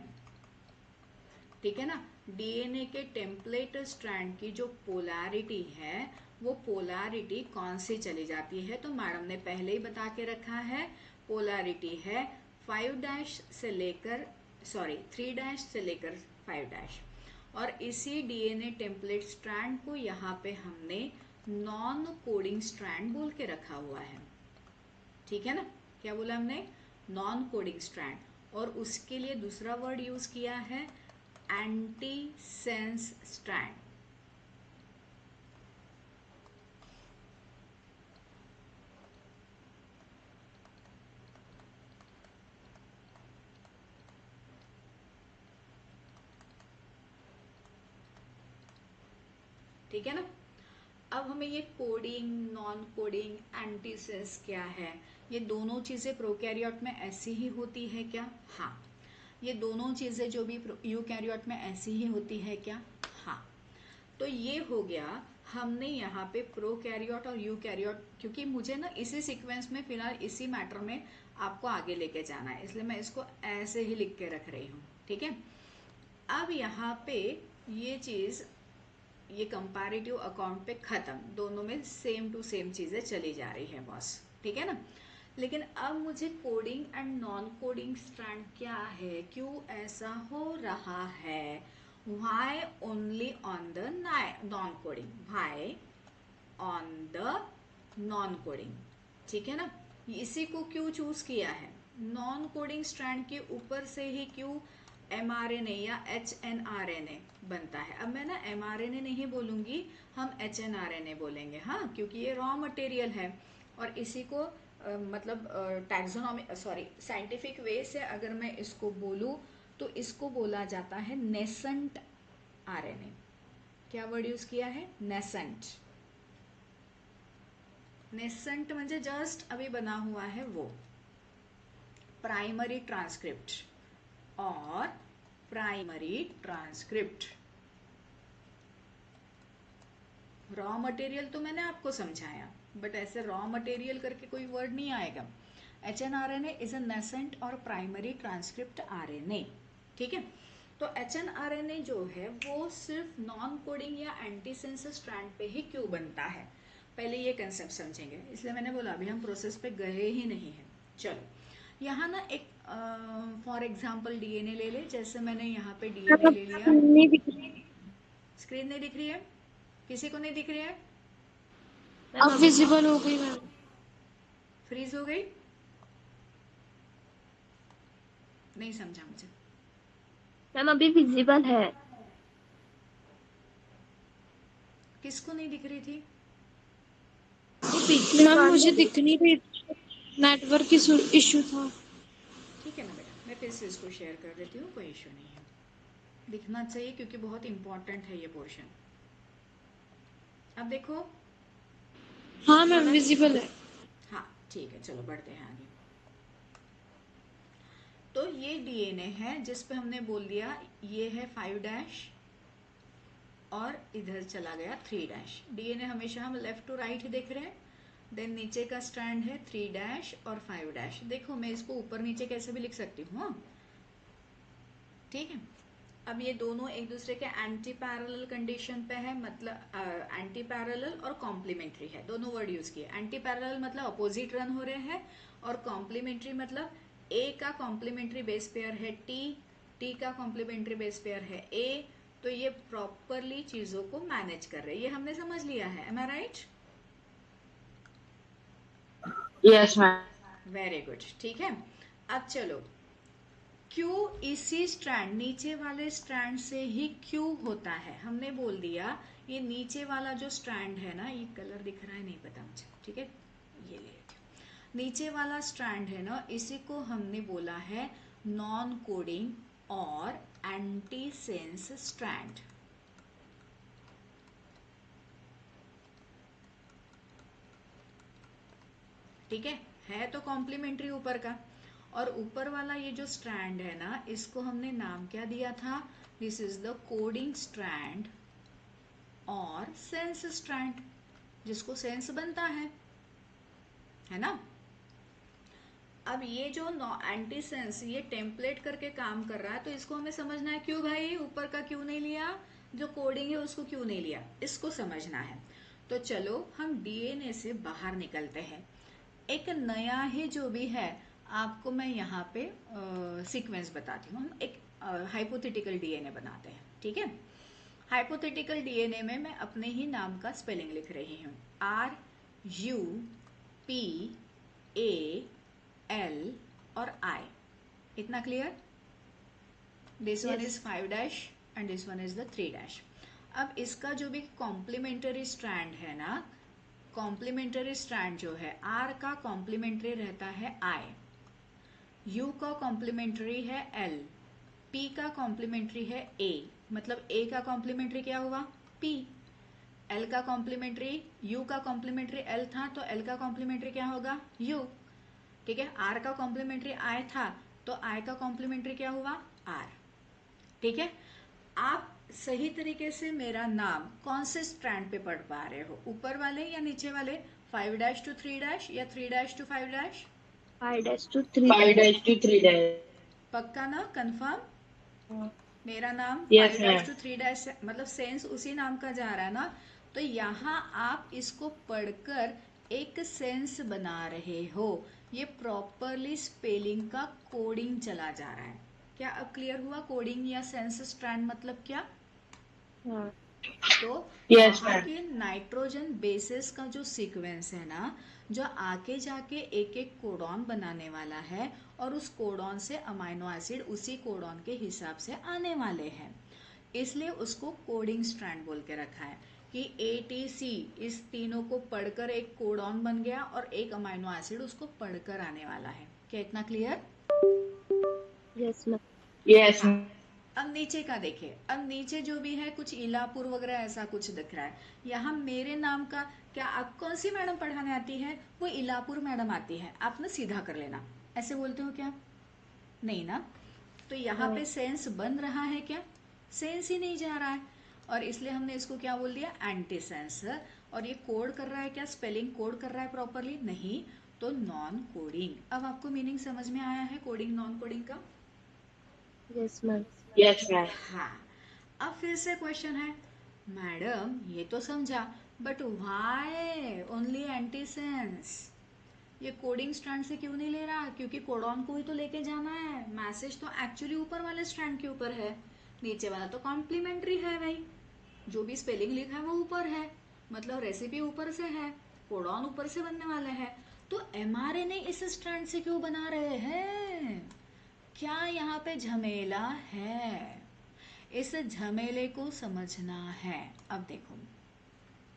ठीक है ना, डीएनए के टेम्पलेट स्ट्रैंड की जो पोलैरिटी है वो पोलैरिटी कौन सी चली जाती है, तो मैडम ने पहले ही बता के रखा है। पोलैरिटी है 5' से लेकर 3' से लेकर 5'। और इसी डीएनए टेम्पलेट स्ट्रैंड को यहाँ पे हमने नॉन कोडिंग स्ट्रैंड बोल के रखा हुआ है। ठीक है ना, क्या बोला हमने? Non coding strand. और उसके लिए दूसरा वर्ड यूज किया है एंटीसेंस स्ट्रैंड। ठीक है ना। अब हमें ये कोडिंग, नॉन कोडिंग, एंटीसेंस क्या है, ये दोनों चीजें प्रोकैरियोट में ऐसी ही होती है क्या? हाँ। ये दोनों चीजें जो भी यूकैरियोट में ऐसी ही होती है क्या? हाँ। तो ये हो गया, हमने यहाँ पे प्रोकैरियोट और यूकैरियोट, क्योंकि मुझे ना इसी सीक्वेंस में फिलहाल इसी मैटर में आपको आगे लेके जाना है, इसलिए मैं इसको ऐसे ही लिख के रख रही हूँ। ठीक है, अब यहाँ पे ये चीज, ये कंपैरेटिव अकाउंट पे खत्म, दोनों में सेम टू सेम चीजें चली जा रही है बॉस। ठीक है ना। लेकिन अब मुझे coding and non coding strand क्या है, क्यों ऐसा हो रहा है, why only on the non coding, why on the non coding। ठीक है ना, इसी को क्यों चूज किया है, नॉन कोडिंग स्ट्रैंड के ऊपर से ही क्यों mRNA या HNRNA बनता है। अब मैं ना mRNA नहीं बोलूंगी, हम HNRNA बोलेंगे, हाँ, क्योंकि ये रॉ मटेरियल है। और इसी को मतलब टैक्सोनॉमी साइंटिफिक वे से अगर मैं इसको बोलूं तो इसको बोला जाता है नेसेंट आरएनए। क्या वर्ड यूज किया है? नेसेंट। नेसेंट म्हणजे जस्ट अभी बना हुआ है वो। प्राइमरी ट्रांसक्रिप्ट और प्राइमरी ट्रांसक्रिप्ट, रॉ मटेरियल तो मैंने आपको समझाया, बट ऐसे रॉ मटेरियल करके कोई वर्ड नहीं आएगा। HNRNA इज अ नेसेंट और प्राइमरी ट्रांसक्रिप्ट आरएनए। ठीक है, तो HNRNA जो है वो सिर्फ नॉन कोडिंग या एंटीसेंस स्ट्रैंड पे ही क्यों बनता है, पहले ये कंसेप्ट समझेंगे, इसलिए मैंने बोला अभी हम प्रोसेस पे गए ही नहीं है। चलो, यहाँ ना एक फॉर एग्जाम्पल डीएनए ले ले, जैसे मैंने यहाँ पे डीएनए ले लिया। नहीं दिख रही। स्क्रीन नहीं दिख रही है? किसी को नहीं दिख रही है? अब विजिबल हो गई मैम। फ्रीज हो गई? नहीं समझा मुझे। मैम अभी विजिबल है। किसको नहीं दिख रही थी? ये पिछले मैम सवाल मुझे में दिख नहीं रही, नेटवर्क इशू था। ठीक है ना बेटा, मैं फिर से इसको शेयर कर देती हूँ, कोई इशू नहीं है। दिखना चाहिए क्योंकि बहुत इंपॉर्टेंट है ये पोर्शन। अब देखो। हाँ मैम थोड़ा विजिबल है। हाँ ठीक है, चलो बढ़ते हैं आगे। तो ये डीएनए है जिस पे हमने बोल दिया ये है 5' और इधर चला गया 3'। डीएनए हमेशा हम लेफ्ट टू राइट ही देख रहे हैं। देन नीचे का स्ट्रैंड है 3' और 5'। देखो मैं इसको ऊपर नीचे कैसे भी लिख सकती हूँ, हाँ ठीक है। अब ये दोनों एक दूसरे के एंटी पैरेलल कंडीशन पे है, मतलब एंटी पैरेलल और कॉम्प्लीमेंट्री है, दोनों वर्ड यूज किए। एंटी पैरेलल मतलब अपोजिट रन हो रहे हैं, और कॉम्प्लीमेंट्री मतलब ए का कॉम्प्लीमेंट्री बेस पेयर है टी का कॉम्प्लीमेंट्री बेस पेयर है ए। तो ये प्रॉपरली चीजों को मैनेज कर रहे हैं, ये हमने समझ लिया है। Am I right? Yes ma'am. Very good, ठीक है। अब चलो, क्यू इसी स्ट्रैंड नीचे वाले स्ट्रैंड से ही क्यू होता है, हमने बोल दिया। ये नीचे वाला जो स्ट्रैंड है ना, ये कलर दिख रहा है नहीं पता मुझे, ठीक है ये ले लेते हैं। नीचे वाला स्ट्रैंड है ना, इसी को हमने बोला है नॉन कोडिंग और एंटी सेंस स्ट्रैंड। ठीक है तो कॉम्प्लीमेंट्री ऊपर का। और ऊपर वाला ये जो स्ट्रैंड है ना, इसको हमने नाम क्या दिया था? This is the coding strand और सेंस स्ट्रैंड, जिसको सेंस बनता है ना। अब ये जो एंटी सेंस ये टेम्पलेट करके काम कर रहा है, तो इसको हमें समझना है। क्यों भाई ऊपर का क्यों नहीं लिया? जो कोडिंग है उसको क्यों नहीं लिया, इसको समझना है। तो चलो हम डीएनए से बाहर निकलते हैं। एक नया ही जो भी है, आपको मैं यहाँ पे सीक्वेंस बताती हूँ। हम एक हाइपोथेटिकल डीएनए बनाते हैं, ठीक है। हाइपोथेटिकल डीएनए में मैं अपने ही नाम का स्पेलिंग लिख रही हूँ, RUPAL और I। इतना clear? This one is 5' and this one is the 3'। अब इसका जो भी कॉम्प्लीमेंटरी स्ट्रैंड है ना, कॉम्प्लीमेंटरी स्ट्रैंड जो है, R का कॉम्प्लीमेंटरी रहता है I, U का कॉम्प्लीमेंटरी है L, P का कॉम्प्लीमेंटरी है A, मतलब A का कॉम्प्लीमेंटरी क्या हुआ? P। L का कॉम्प्लीमेंट्री, U का कॉम्प्लीमेंट्री L था, तो L का कॉम्प्लीमेंट्री क्या होगा? U। ठीक है, R का कॉम्प्लीमेंट्री I था, तो I का कॉम्प्लीमेंट्री क्या हुआ? R। ठीक है, आप सही तरीके से मेरा नाम कौन से स्ट्रैंड पे पढ़ पा रहे हो, ऊपर वाले या नीचे वाले? 5' to 3' या 3' to 5'? 5' to 3। 5'to 3'। पक्का ना, कंफर्म? मेरा नाम यस 5' मैम। to 3' मतलब सेंस उसी नाम का जा रहा है ना। तो यहाँ आप इसको पढ़कर एक सेंस बना रहे हो, ये प्रॉपरली स्पेलिंग का कोडिंग चला जा रहा है। क्या अब क्लियर हुआ कोडिंग या सेंस स्ट्रैंड मतलब क्या? हाँ तो यस वहाँ मैम। के नाइट्रोजन बेसिस का जो सीक्वेंस है ना, जो आके जाके एक एक कोडॉन बनाने वाला है, और उस कोडॉन से अमाइनो एसिड उसी कोडॉन के हिसाब से आने वाले हैं, इसलिए उसको कोडिंग स्ट्रैंड बोल के रखा है कि ATC इस तीनों को पढ़कर एक कोडॉन बन गया और एक अमाइनो एसिड उसको पढ़कर आने वाला है। क्या इतना क्लियर? Yes ma'am. यस हाँ। मैम। अब नीचे का देखिए, अब नीचे जो भी है कुछ इलापुर वगैरह ऐसा कुछ दिख रहा है। यहाँ मेरे नाम का क्या, आप कौन सी मैडम पढ़ाने आती है? वो इलापुर मैडम आती है, आप ना सीधा कर लेना। ऐसे बोलते हो क्या? नहीं ना। तो यहाँ पे सेंस बन रहा है क्या? सेंस ही नहीं जा रहा है, और इसलिए हमने इसको क्या बोल दिया? Anti sense. और ये कोड कर रहा है क्या? स्पेलिंग कोड कर रहा है प्रॉपरली? नहीं, तो नॉन कोडिंग। अब आपको मीनिंग समझ में आया है कोडिंग नॉन कोडिंग का? Yes ma'am. Yes ma'am. हाँ। अब फिर से क्वेश्चन है, मैडम ये तो समझा, but why only anti sense? ये कोडिंग स्ट्रैंड से क्यों नहीं ले रहा? क्योंकि कोडॉन को ही तो लेके जाना है, मैसेज तो एक्चुअली ऊपर वाले स्ट्रैंड के ऊपर है, नीचे वाला तो कॉम्प्लीमेंट्री है भाई। जो भी स्पेलिंग लिखा है वो ऊपर है, मतलब रेसिपी ऊपर से है, कोडॉन ऊपर से बनने वाला है। तो mRNA इस स्ट्रैंड से क्यों बना रहे हैं? क्या यहाँ पे झमेला है? इस झमेले को समझना है। अब देखो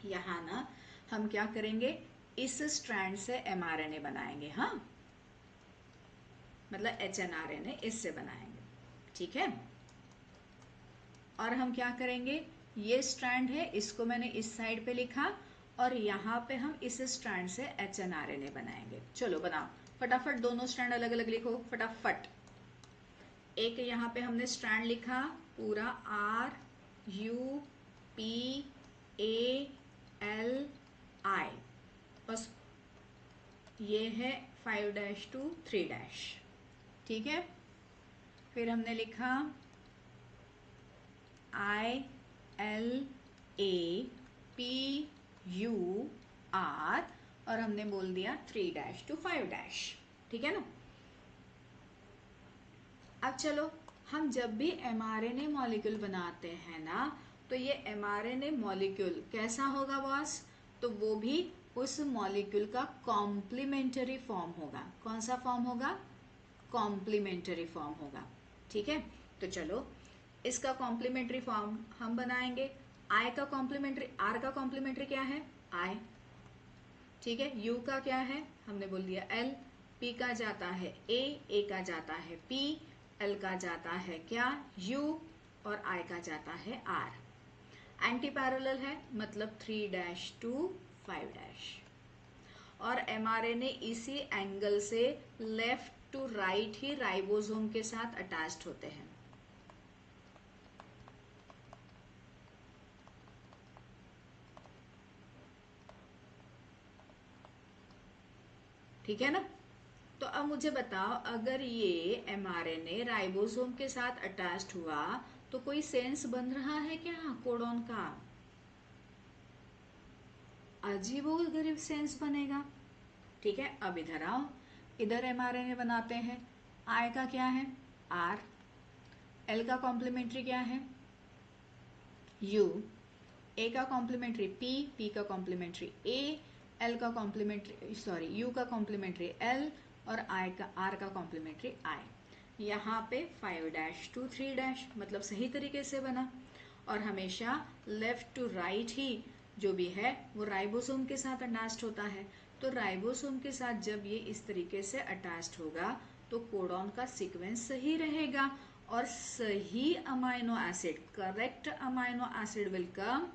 यहाँ ना हम क्या करेंगे, इस स्ट्रैंड से mRNA बनाएंगे, हाँ, मतलब HNRNA इससे बनाएंगे, ठीक है। और हम क्या करेंगे, ये स्ट्रैंड है, इसको मैंने इस साइड पे लिखा और यहाँ पे हम इस स्ट्रैंड से HNRNA बनाएंगे। चलो बनाओ फटाफट, दोनों स्ट्रैंड अलग अलग लिखो फटाफट। एक यहाँ पे हमने स्ट्रैंड लिखा पूरा RUPALI, बस ये है 5' to 3', ठीक है। फिर हमने लिखा ILAPUR और हमने बोल दिया 3' to 5', ठीक है ना। अब चलो हम जब भी mRNA मॉलिक्यूल बनाते हैं ना, तो ये mRNA मॉलिक्यूल कैसा होगा बॉस, तो वो भी उस मॉलिक्यूल का कॉम्प्लीमेंटरी फॉर्म होगा। कौन सा फॉर्म होगा, कॉम्प्लीमेंटरी फॉर्म होगा, ठीक है। तो चलो इसका कॉम्प्लीमेंट्री फॉर्म हम बनाएंगे। I का कॉम्प्लीमेंट्री, R का कॉम्प्लीमेंट्री क्या है I, ठीक है। U का क्या है, हमने बोल दिया L, P का जाता है A का जाता है P, L का जाता है क्या U और I का जाता है R। एंटी पैरेलल है मतलब 3' to 5', और mRNA इसी एंगल से लेफ्ट टू राइट ही राइबोसोम के साथ अटैच्ड होते हैं। ठीक है ना। तो अब मुझे बताओ, अगर ये mRNA राइबोसोम के साथ अटैच्ड हुआ तो कोई सेंस बन रहा है क्या कोडॉन का? अजीबोगरीब सेंस बनेगा, ठीक है। अब इधर आओ, इधर mRNA बनाते हैं। I का क्या है R, L का कॉम्प्लीमेंट्री क्या है U, A का कॉम्प्लीमेंट्री P, P का कॉम्प्लीमेंट्री A, L का कॉम्प्लीमेंट्री U का कॉम्प्लीमेंट्री L और R का कॉम्प्लीमेंट्री I। यहाँ पे 5' to 3' मतलब सही तरीके से बना। और हमेशा लेफ्ट टू राइट ही जो भी है वो राइबोसोम के साथ अटैच्ड होता है। तो राइबोसोम के साथ जब ये इस तरीके से अटैच्ड होगा तो कोडॉन का सीक्वेंस सही रहेगा और सही amino acid, correct amino acid will come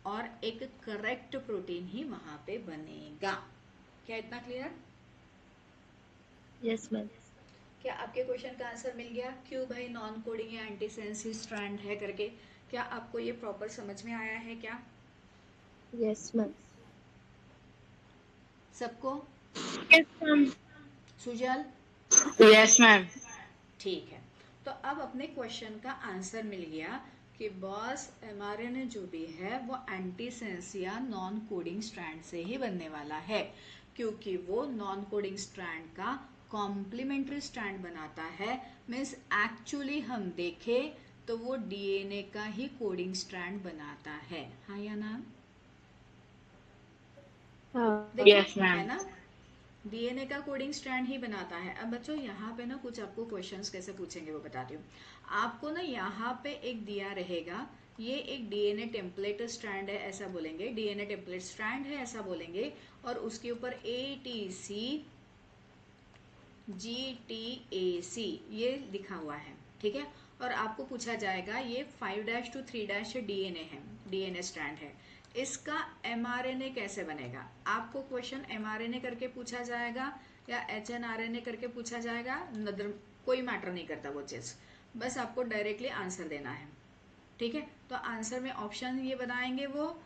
और एक करेक्ट प्रोटीन ही वहां पे बनेगा। क्या इतना क्लियर? Yes ma'am. क्या आपके क्वेश्चन का आंसर मिल गया? क्यों भाई नॉन कोडिंग या एंटीसेंस ही स्ट्रैंड है करके, क्या आपको ये प्रॉपर समझ में आया है क्या यस मैम। सबको? Yes ma'am. Sujal? Yes, ma'am. ठीक है। तो अब अपने क्वेश्चन का आंसर मिल गया कि बॉस mRNA जो भी है वो एंटीसेंस या नॉन कोडिंग स्ट्रैंड से ही बनने वाला है, क्योंकि वो नॉन कोडिंग स्ट्रैंड का कॉम्प्लीमेंट्री स्ट्रैंड बनाता है। मीन्स एक्चुअली हम देखें तो वो डीएनए का ही कोडिंग स्ट्रैंड बनाता है, हाँ या ना? हाँ। देखो Yes, है ma'am. ना, डीएनए का कोडिंग स्ट्रैंड ही बनाता है। अब बच्चों यहाँ पे ना कुछ आपको क्वेश्चंस कैसे पूछेंगे वो बताती हूँ आपको ना। यहाँ पे एक दिया रहेगा, ये एक डीएनए टेम्पलेट स्ट्रैंड है ऐसा बोलेंगे, डीएनए टेम्पलेट स्ट्रैंड है ऐसा बोलेंगे, और उसके ऊपर ATC GTAC ये लिखा हुआ है, ठीक है। और आपको पूछा जाएगा ये 5' to 3' डीएनए है, डीएनए स्ट्रैंड है, इसका mRNA कैसे बनेगा? आपको क्वेश्चन mRNA करके पूछा जाएगा या HNRNA करके पूछा जाएगा, नदर कोई मैटर नहीं करता वो चीज़, बस आपको डायरेक्टली आंसर देना है, ठीक है। तो आंसर में ऑप्शन ये बनाएंगे वो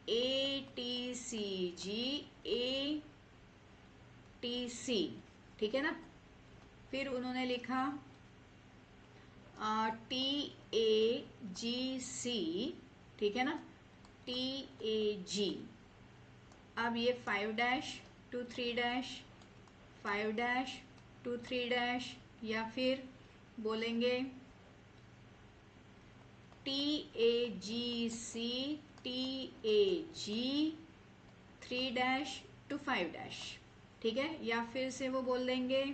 ATCGATC, ठीक है ना। फिर उन्होंने लिखा TAGC, ठीक है ना, TAG। अब ये 5' to 3', 5' to 3' या फिर बोलेंगे TAGC TAG 3' to 5', ठीक है, या फिर से वो बोल देंगे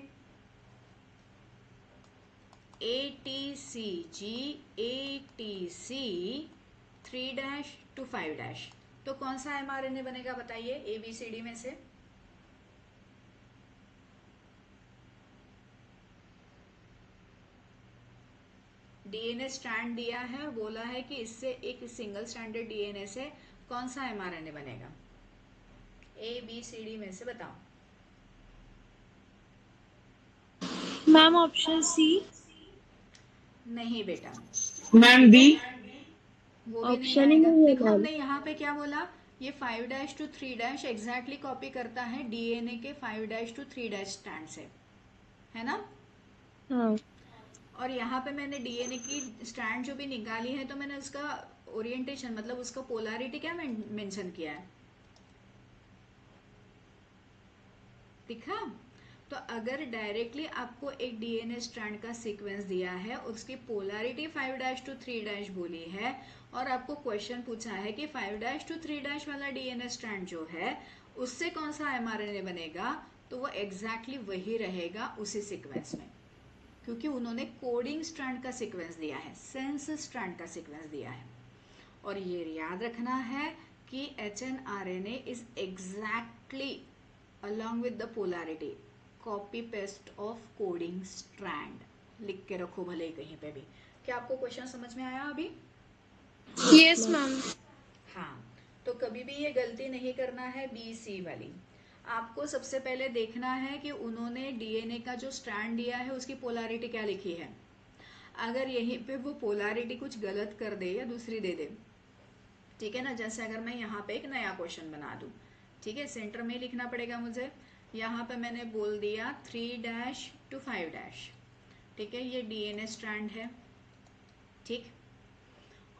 ATCG ATC 3' to 5'। तो कौन सा mRNA बनेगा बताइए ABCD में से? डीएनए स्ट्रैंड दिया है, बोला है कि इससे एक सिंगल स्ट्रैंडेड डीएनए से कौन सा mRNA बनेगा? ABCD में से बताओ। Ma'am option C. नहीं बेटा, मैम बी। वो भी नहीं ऑप्शन ही आएगा। नहीं है देखो मैम। हमने यहाँ पे क्या बोला, ये 5' to 3' एग्जैक्टली कॉपी करता है डीएनए के 5' to 3' स्ट्रैंड से, है ना? हाँ और यहाँ पे मैंने डीएनए की स्ट्रैंड जो भी निकाली है तो मैंने उसका ओरिएंटेशन मतलब उसका पोलैरिटी क्या मेंशन किया है, दिखा? तो अगर डायरेक्टली आपको एक डीएनए स्ट्रैंड का सीक्वेंस दिया है, उसकी पोलैरिटी 5' to 3' बोली है और आपको क्वेश्चन पूछा है कि 5' to 3' वाला डीएनए स्ट्रैंड जो है उससे कौन सा mRNA बनेगा, तो वो एग्जैक्टली वही रहेगा उसी सीक्वेंस में, क्योंकि उन्होंने कोडिंग स्ट्रैंड का सीक्वेंस दिया है, सेंस स्ट्रैंड का सीक्वेंस दिया है। और ये याद रखना है कि HNRNA is exactly along with the polarity copy paste of coding strand। लिख के रखो भले ही कहीं पे भी। क्या आपको क्वेश्चन समझ में आया अभी? Yes ma'am. हाँ, तो कभी भी ये गलती नहीं करना है BC वाली। आपको सबसे पहले देखना है कि उन्होंने डीएनए का जो स्ट्रैंड दिया है उसकी पोलैरिटी क्या लिखी है। अगर यहीं पे वो पोलैरिटी कुछ गलत कर दे या दूसरी दे दे, ठीक है ना, जैसे अगर मैं यहाँ पे एक नया क्वेश्चन बना दूँ, ठीक है, सेंटर में ही लिखना पड़ेगा मुझे। यहाँ पे मैंने बोल दिया 3' to 5', ठीक है, ये डीएनए स्ट्रैंड है, ठीक,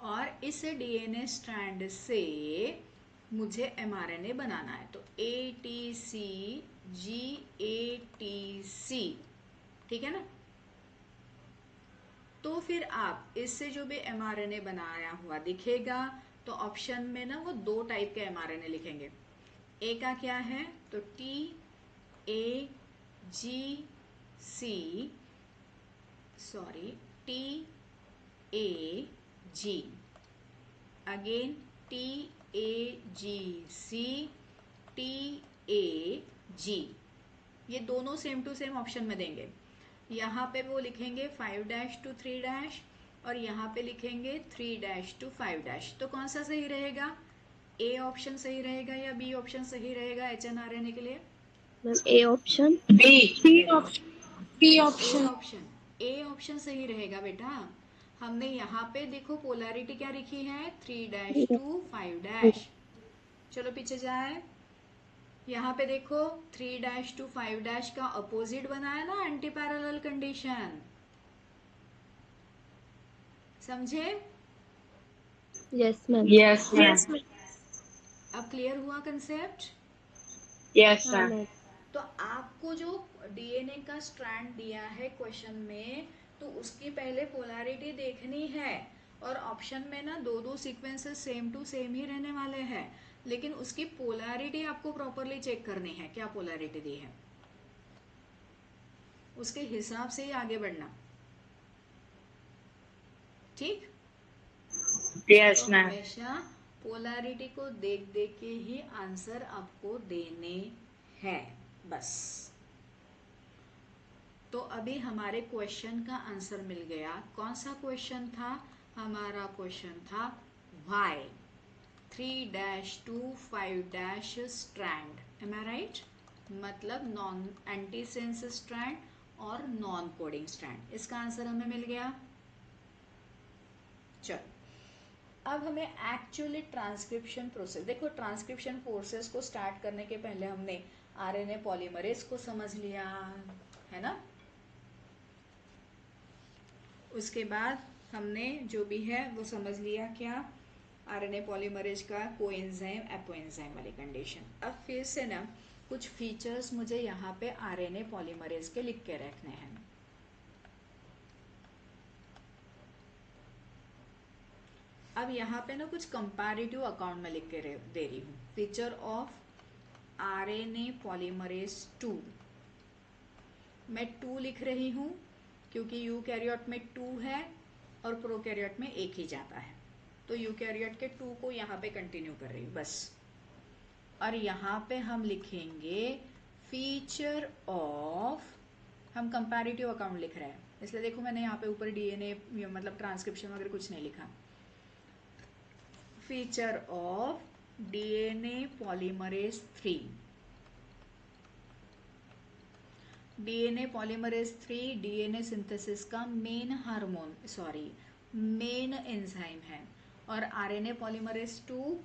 और इस डीएनए स्ट्रैंड से मुझे mRNA बनाना है, तो ATCG ATC, ठीक है ना? तो फिर आप इससे जो भी mRNA बनाया हुआ दिखेगा तो ऑप्शन में ना वो दो टाइप के mRNA लिखेंगे। ए का क्या है, तो TAG, अगेन TAGC, TAG, ये दोनों सेम टू सेम ऑप्शन में देंगे। यहाँ पे वो लिखेंगे 5' to 3' और यहाँ पे लिखेंगे 3' to 5'। तो कौन सा सही रहेगा? ए ऑप्शन सही रहेगा या बी ऑप्शन सही रहेगा HNRNA के लिए? Ma'am A option. B. B option. B A option. Option, A option सही रहेगा बेटा। हमने यहाँ पे देखो पोलैरिटी क्या लिखी है, 3' to 5'। चलो पीछे जाए, यहाँ पे देखो 3' to 5' का अपोजिट बनाया ना एंटी पैरेलल कंडीशन, समझे? Yes ma'am. Yes ma'am. Yes ma'am. अब क्लियर हुआ कंसेप्ट? यस हाँ मैम। मैम। तो आपको जो डीएनए का स्ट्रैंड दिया है क्वेश्चन में, तो उसकी पहले पोलैरिटी देखनी है। और ऑप्शन में ना दो दो सीक्वेंसेस सेम टू सेम ही रहने वाले हैं, लेकिन उसकी पोलैरिटी आपको प्रॉपरली चेक करनी है, क्या पोलैरिटी दी है, उसके हिसाब से ही आगे बढ़ना, ठीक? यस तो मैम। हमेशा पोलैरिटी को देख देख के ही आंसर आपको देने हैं, बस। तो अभी हमारे क्वेश्चन का आंसर मिल गया। कौन सा क्वेश्चन था हमारा? क्वेश्चन था why 3' to 5' strand, am I right? मतलब नॉन एंटी सेंस स्ट्रैंड और नॉन कोडिंग स्ट्रैंड, इसका आंसर हमें मिल गया। चलो अब हमें एक्चुअली ट्रांसक्रिप्शन प्रोसेस देखो। ट्रांसक्रिप्शन प्रोसेस को स्टार्ट करने के पहले हमने आरएनए पॉलीमरेज को समझ लिया है ना। उसके बाद हमने जो भी है वो समझ लिया, क्या? आरएनए पॉलीमरेज का कोएंजाइम एपोएंजाइम वाली कंडीशन। अब फिर से ना कुछ फीचर्स मुझे यहाँ पे आरएनए पॉलीमरेज के लिख के रखने हैं। अब यहाँ पे ना कुछ कंपैरेटिव अकाउंट में लिख के दे रही हूँ। Feature of RNA polymerase 2। मैं 2 लिख रही हूँ क्योंकि यूकैरियोट में 2 है और प्रोकैरियोट में 1 ही जाता है, तो यूकैरियोट के 2 को यहाँ पे कंटिन्यू कर रही हूँ बस। और यहाँ पे हम लिखेंगे फीचर ऑफ, हम कंपैरेटिव अकाउंट लिख रहे हैं इसलिए देखो मैंने यहाँ पे ऊपर डीएनए मतलब ट्रांसक्रिप्शन वगैरह कुछ नहीं लिखा। Feature of DNA polymerase 3। DNA polymerase 3 DNA synthesis का मेन मेन एंजाइम है, और आरएनए पॉलीमरेज 2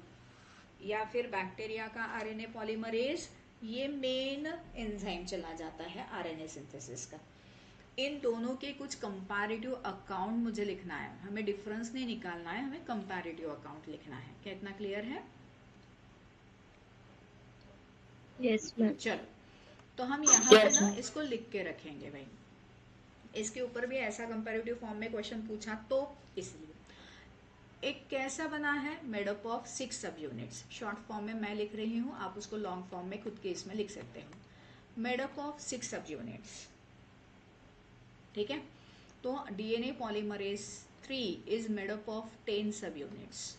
या फिर बैक्टीरिया का आरएनए पॉलीमरेज ये मेन एंजाइम चला जाता है आरएनए सिंथेसिस का। इन दोनों के कुछ कंपैरेटिव अकाउंट मुझे लिखना है, हमें डिफरेंस नहीं निकालना है, हमें कंपैरेटिव अकाउंट लिखना है। क्या इतना क्लियर है? Yes ma'am. चलो तो हम यहाँ पे ना इसको लिख के रखेंगे भाई, इसके ऊपर भी ऐसा कंपैरेटिव फॉर्म में क्वेश्चन पूछा तो इसलिए। एक कैसा बना है, मेड अप ऑफ 6 सब यूनिट्स। शॉर्ट फॉर्म में मैं लिख रही हूँ, आप उसको लॉन्ग फॉर्म में खुद के इसमें लिख सकते हो। मेड अप ऑफ 6 सब यूनिट्स, ठीक है। तो DNA polymerase 3 is made up of 10 सब यूनिट्स।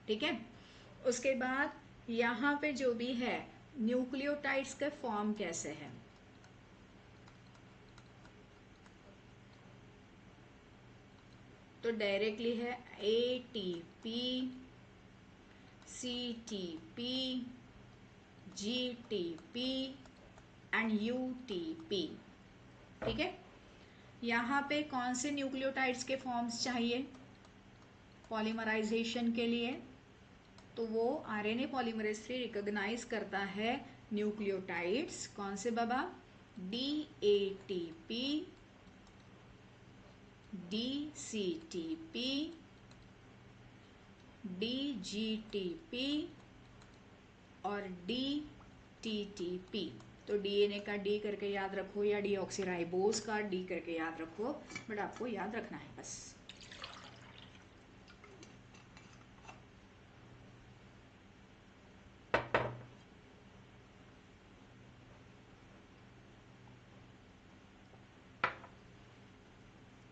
ठीक है। उसके बाद यहाँ पे जो भी है न्यूक्लियोटाइड्स का फॉर्म कैसे है, तो डायरेक्टली है ATP, CTP, GTP and UTP. ठीक है। यहाँ पे कौन से न्यूक्लियोटाइड्स के फॉर्म्स चाहिए पॉलीमराइजेशन के लिए, तो वो आरएनए पॉलीमरेज 3 रिकॉग्नाइज करता है न्यूक्लियोटाइड्स। कौन से बाबा? डीएटीपी, डीसीटीपी, डीजीटीपी और डीटीटीपी। तो डीएनए का डी करके याद रखो या डीऑक्सीराइबोज का डी करके याद रखो, बट आपको याद रखना है बस।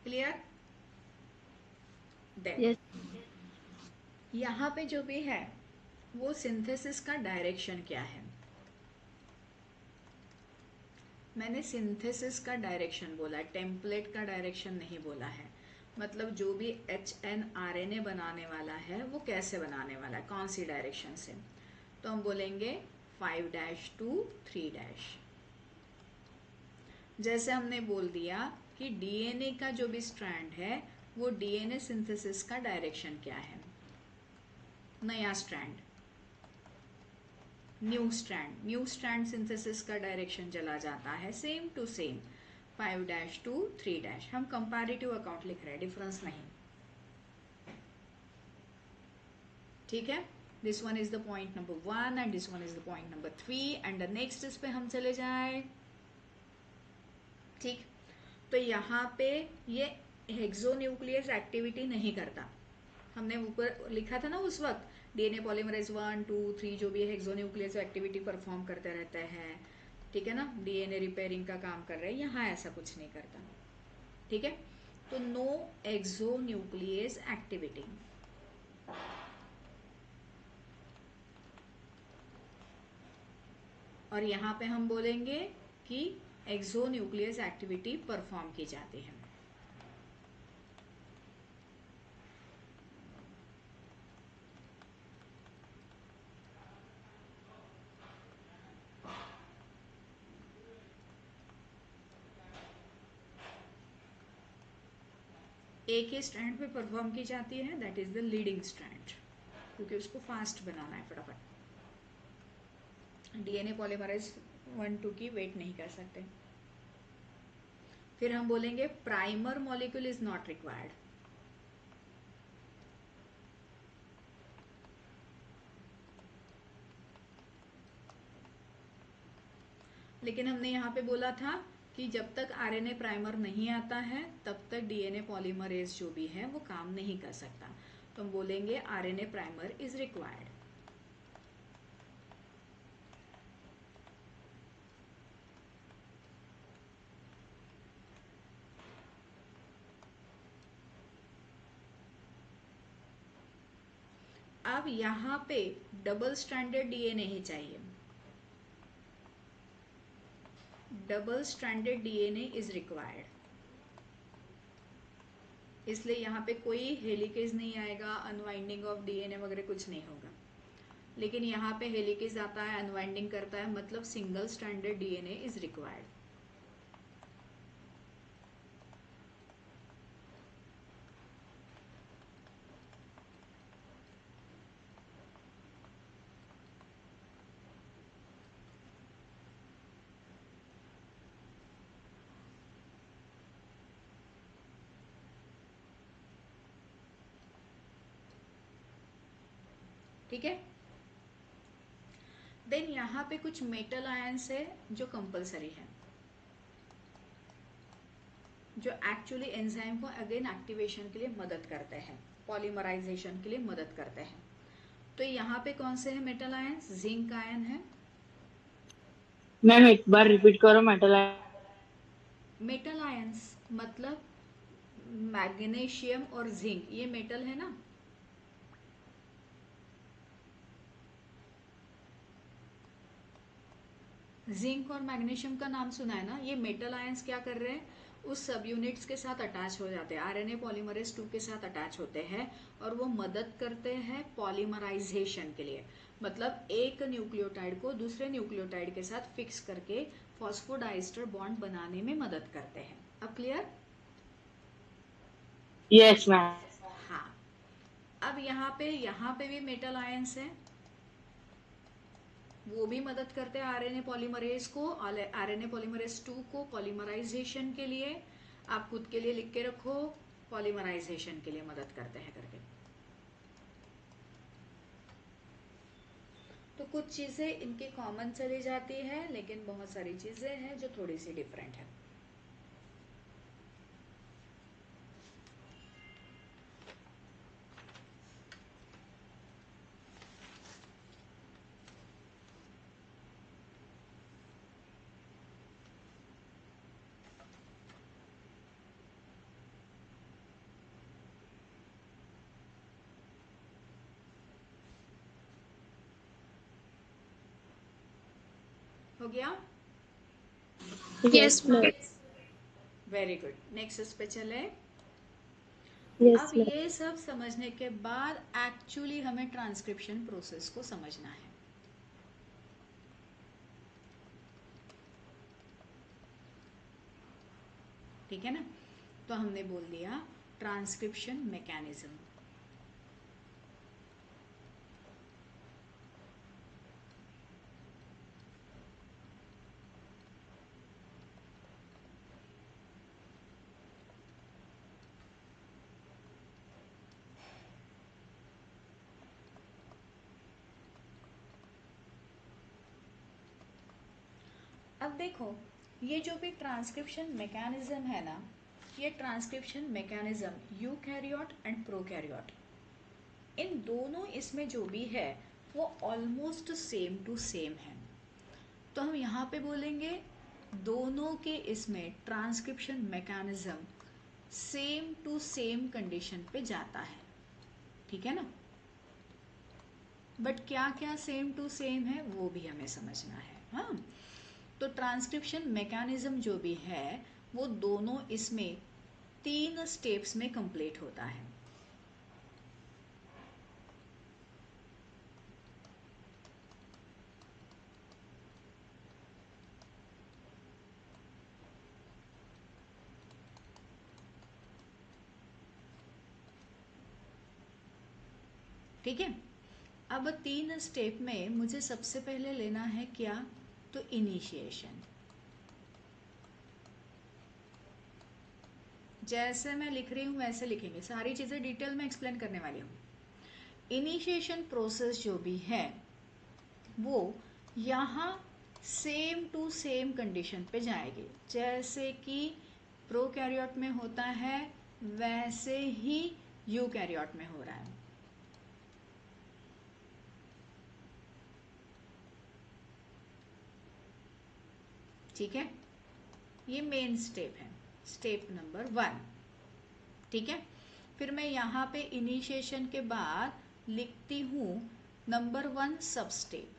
क्लियर? यस। यहाँ पे जो भी है वो सिंथेसिस का डायरेक्शन क्या है, मैंने सिंथेसिस का डायरेक्शन बोला है, टेम्पलेट का डायरेक्शन नहीं बोला है। मतलब जो भी HNRNA बनाने वाला है वो कैसे बनाने वाला है, कौन सी डायरेक्शन से, तो हम बोलेंगे 5' to 3'। जैसे हमने बोल दिया कि डीएनए का जो भी स्ट्रैंड है वो डीएनए सिंथेसिस का डायरेक्शन क्या है, नया स्ट्रैंड, न्यू स्ट्रैंड सिंथेसिस का डायरेक्शन चला जाता है सेम टू सेम 5' to 3'। हम कंपैरेटिव अकाउंट लिख रहे हैं, डिफरेंस नहीं। ठीक है। This one is the point number 1 and this one is the point number 3 and the next इस पे हम चले जाए। ठीक। तो यहाँ पे ये हेक्सोन्यूक्लियस एक्टिविटी नहीं करता, हमने ऊपर लिखा था ना उस वक्त, डीएनए पॉलीमरेज 1, 2, 3 जो भी है हेक्सोन्यूक्लियस एक्टिविटी परफॉर्म करते रहते हैं। ठीक है ना, डीएनए रिपेयरिंग का काम कर रहे हैं, यहाँ ऐसा कुछ नहीं करता। ठीक है। तो नो एक्सोन्यूक्लियस एक्टिविटी। और यहाँ पे हम बोलेंगे कि एक्सोन्यूक्लियस एक्टिविटी परफॉर्म की जाती है। एक ही स्ट्रैंड पे परफॉर्म की जाती है, that is the leading strand, क्योंकि उसको फास्ट बनाना है फटाफट। डीएनए पॉलीमरेज 1, 2 की वेट नहीं कर सकते। फिर हम बोलेंगे primer molecule is not required. लेकिन हमने यहाँ पे बोला था कि जब तक आरएनए प्राइमर नहीं आता है तब तक डीएनए पॉलीमरेज जो भी है वो काम नहीं कर सकता। तो हम बोलेंगे आरएनए प्राइमर इज रिक्वायर्ड। अब यहाँ पे डबल स्ट्रैंडेड डीएनए ही चाहिए। Double stranded DNA is required, इसलिए यहाँ पे कोई हेलिकेज नहीं आएगा, अनवाइंडिंग ऑफ डीएनए वगैरह कुछ नहीं होगा। लेकिन यहाँ पे हेलिकेज आता है, अनवाइंडिंग करता है, मतलब single stranded DNA is required. ठीक है। देन यहाँ पे कुछ मेटल आयंस है जो कंपलसरी है, जो एक्चुअली एंजाइम को अगेन एक्टिवेशन के लिए मदद करते हैं, पॉलीमराइजेशन के लिए मदद करते हैं। तो यहाँ पे कौन से है मेटल आयंस? जिंक आयन है। मैम एक बार रिपीट करो मेटल। मेटल आयंस मतलब मैग्नीशियम और जिंक, ये मेटल है ना। जिंक और मैग्नीशियम का नाम सुना है ना। ये मेटल आयंस क्या कर रहे हैं, उस सब यूनिट्स के साथ अटैच हो जाते हैं, आरएनए पॉलीमरेज 2 के साथ अटैच होते हैं और वो मदद करते हैं पॉलीमराइजेशन के लिए। मतलब एक न्यूक्लियोटाइड को दूसरे न्यूक्लियोटाइड के साथ फिक्स करके फॉस्फोडाइस्टर बॉन्ड बनाने में मदद करते हैं। अब क्लियर? Yes ma'am. हाँ। अब यहाँ पे भी मेटल आयंस है, वो भी मदद करते हैं आरएनए पॉलीमरेज को, आरएनए पॉलीमरेज 2 को पॉलीमराइजेशन के लिए। आप खुद के लिए लिख के रखो, पॉलीमराइजेशन के लिए मदद करते हैं करके। तो कुछ चीजें इनकी कॉमन चली जाती है, लेकिन बहुत सारी चीजें हैं जो थोड़ी सी डिफरेंट है। हो गया? Yes, ma'am. Very good. Next इस पे चले। Yes, अब ma'am. ये सब समझने के बाद एक्चुअली हमें ट्रांसक्रिप्शन प्रोसेस को समझना है। ठीक है ना। तो हमने बोल दिया ट्रांसक्रिप्शन मैकेनिज्म। अब देखो, ये जो भी ट्रांसक्रिप्शन मैकेनिज्म है ना, ये transcription mechanism eukaryote and prokaryote, इन दोनों इसमें जो भी है वो ऑलमोस्ट सेम टू सेम है। तो हम यहाँ पे बोलेंगे दोनों के इसमें transcription mechanism same to same condition पे जाता है। ठीक है ना। बट क्या क्या सेम टू सेम है वो भी हमें समझना है। हाँ, तो ट्रांसक्रिप्शन मैकेनिज्म जो भी है वो दोनों इसमें 3 स्टेप्स में कंप्लीट होता है। ठीक है। अब 3 स्टेप में मुझे सबसे पहले लेना है क्या, तो इनिशिएशन। जैसे मैं लिख रही हूँ वैसे लिखेंगे, सारी चीजें डिटेल में एक्सप्लेन करने वाली हूँ। इनिशिएशन प्रोसेस जो भी है वो यहाँ सेम टू सेम कंडीशन पे जाएगी, जैसे कि प्रोकैरियोट में होता है वैसे ही यूकैरियोट में हो रहा है। ठीक है, ये मेन स्टेप है, स्टेप नंबर 1। ठीक है, फिर मैं यहाँ पे इनिशिएशन के बाद लिखती हूँ नंबर 1 सब स्टेप।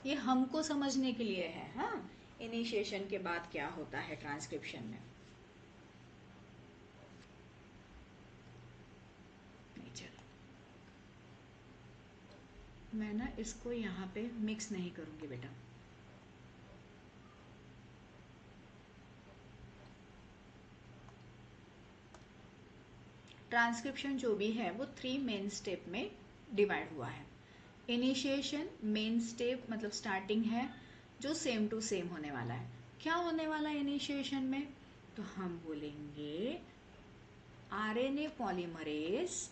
ये हमको समझने के लिए है, हाँ, इनिशिएशन के बाद क्या होता है ट्रांसक्रिप्शन में। नहीं, चलो मैं ना इसको यहाँ पे मिक्स नहीं करूँगी बेटा। ट्रांसक्रिप्शन जो भी है वो 3 मेन स्टेप में डिवाइड हुआ है। इनिशिएशन मेन स्टेप मतलब स्टार्टिंग है, जो सेम टू सेम होने वाला है। क्या होने वाला है इनिशिएशन में? तो हम बोलेंगे RNA polymerase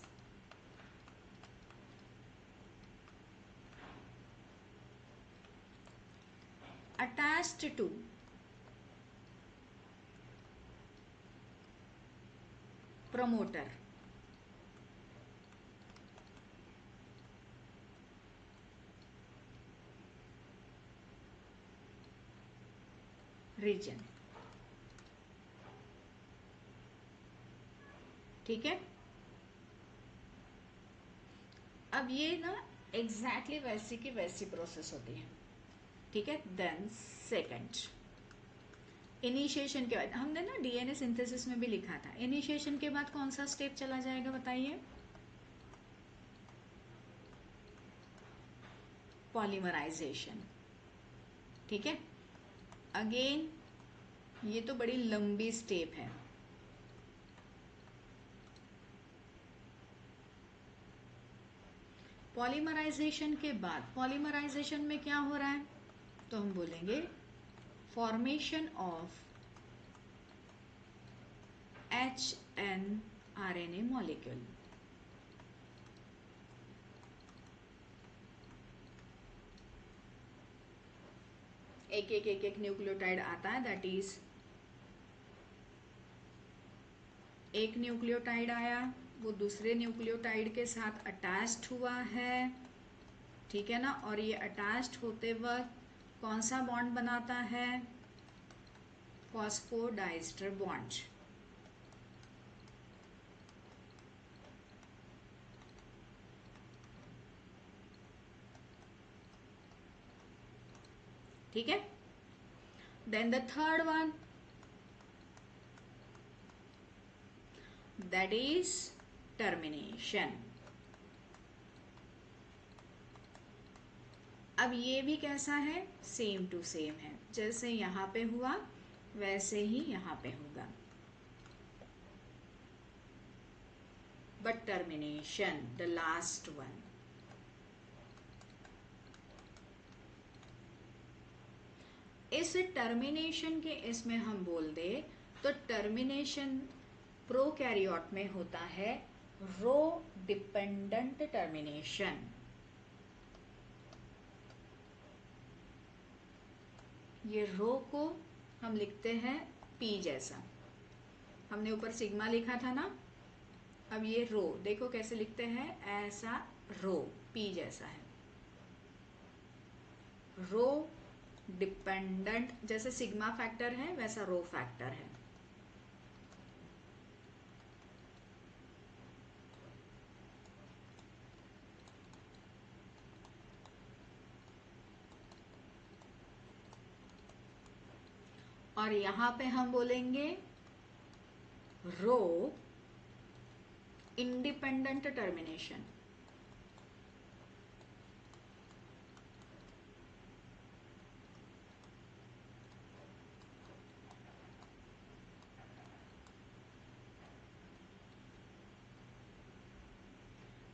attached to promoter region. ठीक है, अब ये ना एग्जैक्टली वैसी की वैसी प्रोसेस होती है। ठीक है, देन सेकंड, इनिशिएशन के बाद हमने ना डीएनए सिंथेसिस में भी लिखा था, इनिशिएशन के बाद कौन सा स्टेप चला जाएगा बताइए? पॉलीमराइजेशन। ठीक है, अगेन ये तो बड़ी लंबी स्टेप है। पॉलीमराइजेशन के बाद, पॉलीमराइजेशन में क्या हो रहा है? तो हम बोलेंगे फॉर्मेशन ऑफ HNRNA मॉलिक्यूल। एक एक न्यूक्लियोटाइड आता है, दैट इज एक न्यूक्लियोटाइड आया, वो दूसरे न्यूक्लियोटाइड के साथ अटैच्ड हुआ है। ठीक है ना, और ये अटैच्ड होते वक्त कौन सा बॉन्ड बनाता है? Phosphodiester bond. ठीक है, then the third one, that is termination. अब ये भी कैसा है? सेम टू सेम है, जैसे यहाँ पे हुआ वैसे ही यहाँ पे होगा, but termination the last one. इस टर्मिनेशन के इसमें हम बोल दे तो टर्मिनेशन प्रोकैरियोट में होता है रो डिपेंडेंट टर्मिनेशन। ये रो को हम लिखते हैं पी जैसा, हमने ऊपर सिग्मा लिखा था ना, अब ये रो देखो कैसे लिखते हैं, ऐसा रो पी जैसा है। रो डिपेंडेंट, जैसे सिग्मा फैक्टर है वैसा रो फैक्टर है। और यहां पे हम बोलेंगे rho independent termination.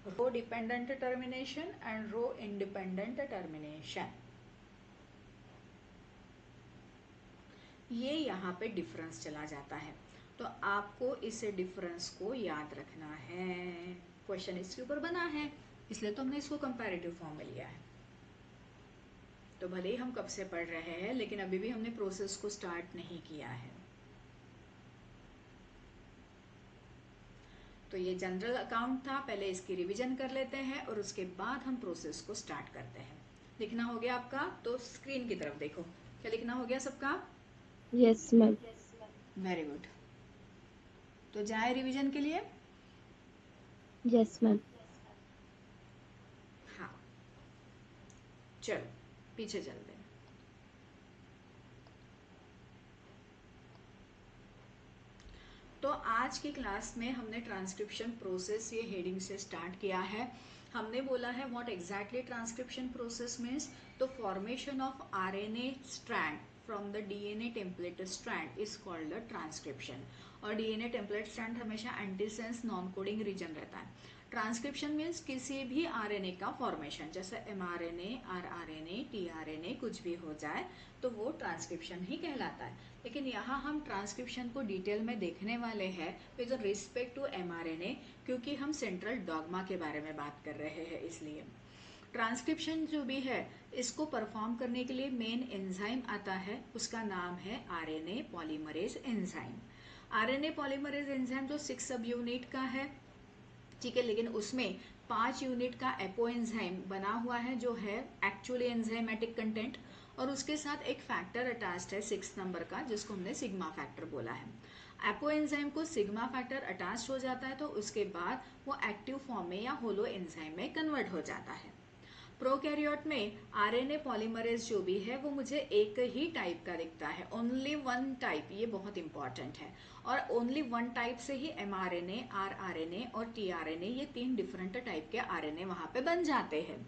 Rho dependent termination and rho independent termination, ये यहाँ पे डिफरेंस चला जाता है। तो आपको इस डिफरेंस को याद रखना है, क्वेश्चन इसके ऊपर बना है, इसलिए तो हमने इसको कंपैरेटिव फॉर्म में लिया है। तो भले ही हम कब से पढ़ रहे हैं, लेकिन अभी भी हमने प्रोसेस को स्टार्ट नहीं किया है। तो ये जनरल अकाउंट था, पहले इसकी रिवीजन कर लेते हैं और उसके बाद हम प्रोसेस को स्टार्ट करते हैं। लिखना हो गया आपका? तो स्क्रीन की तरफ देखो, क्या लिखना हो गया सबका? Yes, ma'am. Very good. तो जाए रिवीजन के लिए? Yes, ma'am. हाँ, चलो पीछे चलते हैं। तो आज की क्लास में हमने ट्रांसक्रिप्शन प्रोसेस ये हेडिंग से स्टार्ट किया है। हमने बोला है what exactly transcription process means, तो formation of RNA strand from the DNA template strand is called the transcription. और डीएनए टेम्पलेट स्ट्रैंड हमेशा एंटीसेंस नॉन कोडिंग रीजन रहता है। ट्रांसक्रिप्शन मीन्स किसी भी आरएनए का फॉर्मेशन, जैसे एमआरएनए, आरआरएनए, टीआरएनए कुछ भी हो जाए तो वो ट्रांसक्रिप्शन ही कहलाता है। लेकिन यहाँ हम ट्रांसक्रिप्शन को डिटेल में देखने वाले हैं विद रिस्पेक्ट टू एमआरएनए, क्योंकि हम सेंट्रल डॉगमा के बारे में बात कर रहे हैं। इसलिए ट्रांसक्रिप्शन जो भी है इसको परफॉर्म करने के लिए मेन एंजाइम आता है, उसका नाम है RNA polymerase enzyme. RNA polymerase enzyme जो 6 सब यूनिट का है, ठीक है, लेकिन उसमें 5 यूनिट का एपो एंजाइम बना हुआ है जो है एक्चुअली एंजाइमेटिक कंटेंट, और उसके साथ एक फैक्टर अटैच्ड है 6 नंबर का जिसको हमने सिग्मा फैक्टर बोला है। एपो एंजाइम को सिग्मा फैक्टर अटैच हो जाता है तो उसके बाद वो एक्टिव फॉर्म में या होलो एंजाइम में कन्वर्ट हो जाता है। प्रोकैरियोट में आरएनए पॉलीमरेज जो भी है वो मुझे एक ही टाइप का दिखता है, ओनली वन टाइप, ये बहुत इंपॉर्टेंट है। और ओनली वन टाइप से ही एमआरएनए, आरआरएनए और टीआरएनए ये 3 डिफरेंट टाइप के आरएनए वहां पे बन जाते हैं,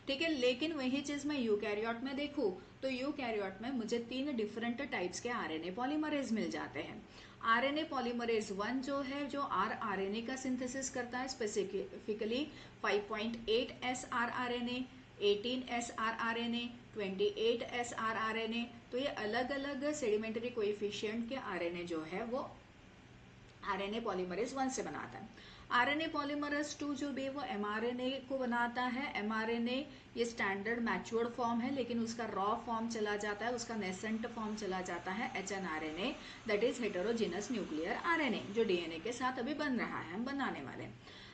ठीक है। लेकिन वही चीज मैं यूकैरियोट में देखूं तो यूकैरियोट में मुझे 3 डिफरेंट टाइप्स के आरएनए पॉलीमरेज मिल जाते हैं। आरएनए पॉलीमरेज 1 जो है जो आरआरएनए का सिंथेसिस करता है, specifically 5.8S rRNA, 18S rRNA, 28S rRNA. तो ये अलग अलग सेडिमेंटरी कोएफिशिएंट के आरएनए जो है वो आरएनए पॉलीमरेज 1 से बनाता है। आरएनए पॉलीमरेज 2 जो भी है वो एमआरएनए को बनाता है। एमआरएनए ये स्टैंडर्ड मैच्योर्ड फॉर्म है, लेकिन उसका रॉ फॉर्म चला जाता है, उसका नेसेंट फॉर्म चला जाता है hnRNA, that is heterogeneous nuclear RNA, जो डीएनए के साथ अभी बन रहा है, हम बनाने वाले।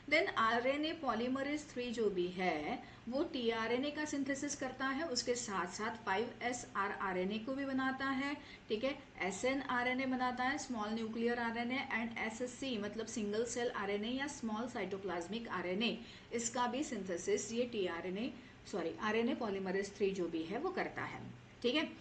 देन आरएनए पॉलीमरेज 3 जो भी है वो टीआरएनए का सिंथेसिस करता है, उसके साथ साथ 5S आरआरएनए को भी बनाता है, ठीक है। SNRNA बनाता है, small nuclear RNA, and SSC मतलब सिंगल सेल आरएनए या स्मॉल साइटोप्लाज्मिक आरएनए, इसका भी सिंथेसिस ये आरएनए पॉलीमरेज 3 जो भी है वो करता है, ठीक है।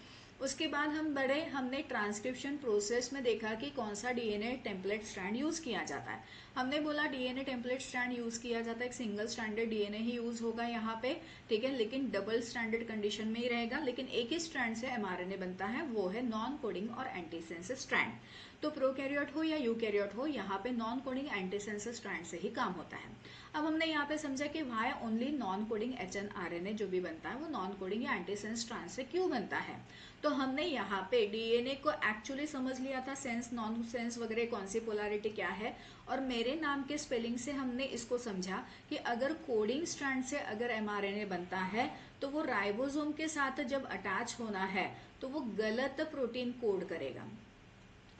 उसके बाद हमने ट्रांसक्रिप्शन प्रोसेस में देखा कि कौन सा डीएनए टेम्पलेट स्ट्रैंड यूज किया जाता है। हमने बोला डीएनए टेम्पलेट स्ट्रैंड यूज किया जाता है, एक सिंगल स्ट्रैंडेड डीएनए ही यूज होगा यहाँ पे, ठीक है, लेकिन डबल स्ट्रैंडेड कंडीशन में ही रहेगा, लेकिन एक ही स्ट्रैंड से एमआरएनए बनता है, वो है नॉन कोडिंग और एंटीसेंस स्ट्रैंड। तो प्रोकैरियोट हो या यूकैरियोट हो, यहाँ पे नॉन कोडिंग एंटीसेंस स्ट्रैंड से ही काम होता है। अब हमने यहाँ पे समझा कि why only non coding hnRNA जो भी बनता है वो नॉन कोडिंग या एंटीसेंस स्ट्रैंड से क्यों बनता है। तो हमने यहाँ पे डीएनए को एक्चुअली समझ लिया था, सेंस नॉन सेंस वगैरह कौन सी पोलैरिटी क्या है, और मेरे नाम के स्पेलिंग से हमने इसको समझा कि अगर कोडिंग स्ट्रैंड से अगर एमआरएनए बनता है तो वो राइबोसोम के साथ जब अटैच होना है तो वो गलत प्रोटीन कोड करेगा,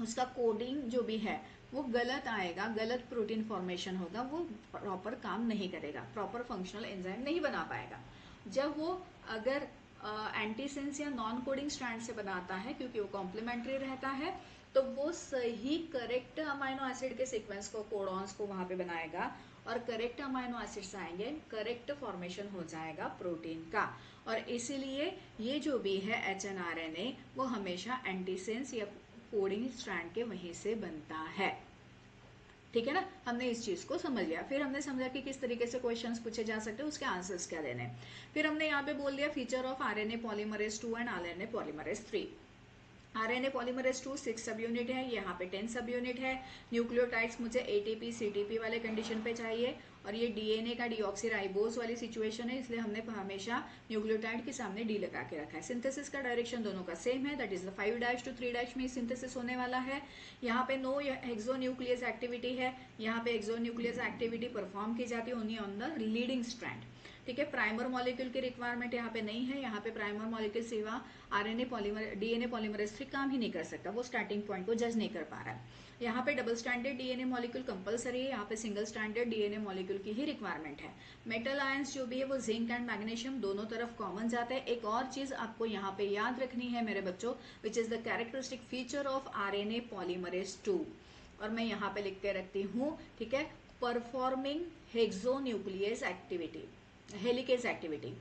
उसका कोडिंग जो भी है वो गलत आएगा, गलत प्रोटीन फॉर्मेशन होगा, वो प्रॉपर काम नहीं करेगा, प्रॉपर फंक्शनल एंजाइम नहीं बना पाएगा। जब वो अगर एंटीसेंस या नॉन कोडिंग स्ट्रैंड से बनाता है, क्योंकि वो कॉम्प्लीमेंट्री रहता है, तो वो सही करेक्ट अमाइनो एसिड के सीक्वेंस को, कोडॉन्स को वहां पे बनाएगा, और करेक्ट अमाइनो एसिड्स आएंगे, करेक्ट फॉर्मेशन हो जाएगा प्रोटीन का। और इसीलिए ये जो भी है एचएनआरएनए वो हमेशा एंटीसेंस या कोडिंग स्ट्रैंड के वहीं से बनता है, ठीक है ना। हमने इस चीज को समझ लिया, फिर हमने समझा कि किस तरीके से क्वेश्चंस पूछे जा सकते हैं, उसके आंसर्स क्या देने। फिर हमने यहाँ पे बोल दिया feature of RNA polymerase 2 and RNA polymerase 3। RNA polymerase 2 6 सब यूनिट है, यहाँ पे 10 सब यूनिट है। न्यूक्लियोटाइड्स मुझे एटीपी सीटीपी वाले कंडीशन पे चाहिए, और ये डीएनए का डीऑक्सीराइबोज वाली सिचुएशन है, इसलिए हमने हमेशा न्यूक्लियोटाइड के सामने डी लगा के रखा है। सिंथेसिस का डायरेक्शन दोनों का सेम है, दैट इज द 5' to 3' में सिंथेसिस होने वाला है। यहाँ पे नो हेक्सोन्यूक्लियस एक्टिविटी है, यहाँ पे हेक्सोन्यूक्लियस एक्टिविटी परफॉर्म की जाती है only on the leading strand. ठीक है। प्राइमर मॉलिक्यूल की रिक्वायरमेंट यहाँ पे नहीं है, यहाँ पे प्राइमर मॉलिक्यूल सिवा आरएनए पॉलीमर डीएनए पॉलीमरेज से काम ही नहीं कर सकता, वो स्टार्टिंग पॉइंट को जज नहीं कर पा रहा है। यहाँ पे double standard DNA molecule compulsory है, यहाँ पे सिंगल स्टैंडर्ड डीएनए मॉलिक्यूल की ही रिक्वायरमेंट है। मेटल आयंस जो भी है वो जिंक एंड मैग्नीशियम दोनों तरफ कॉमन जाता है। एक और चीज आपको यहाँ पे याद रखनी है मेरे बच्चों, which is the characteristic feature of RNA polymerase 2, और मैं यहाँ पे लिख के रखती हूँ, ठीक है, performing exonuclease activity, helicase activity,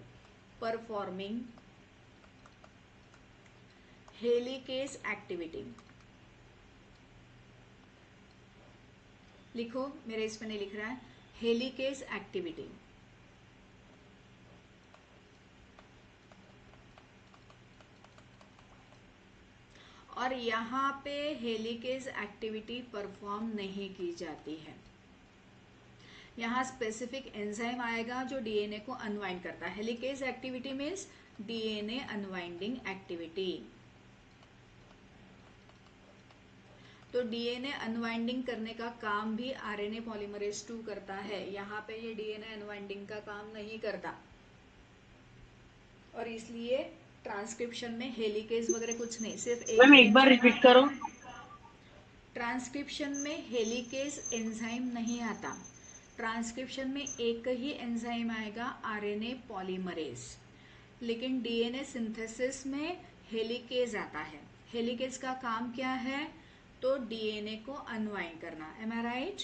performing helicase activity. लिखो, मेरे इसमें नहीं लिख रहा है, हेलिकेज एक्टिविटी। और यहाँ पे हेलिकेज एक्टिविटी परफॉर्म नहीं की जाती है। यहाँ स्पेसिफिक एंजाइम आएगा जो डीएनए को अनवाइंड करता है। Helicase activity means DNA unwinding activity. तो डीएनए अनवाइंडिंग करने का काम भी आरएनए पॉलीमरेज 2 करता है। यहाँ पे ये डीएनए अनवाइंडिंग का काम नहीं करता, और इसलिए ट्रांसक्रिप्शन में हेलिकेज वगैरह कुछ नहीं, सिर्फ एक मैम ही एक बार एंजाइम। रिपीट करो। ट्रांसक्रिप्शन में हेलिकेज एंजाइम नहीं आता, ट्रांसक्रिप्शन में एक ही एंजाइम आएगा, आरएनए पॉलीमरेज। लेकिन डीएनए सिंथेसिस में हेलिकेज आता है। हेलिकेज का काम क्या है? तो डीएनए को अनवाइंड करना, एम आई राइट?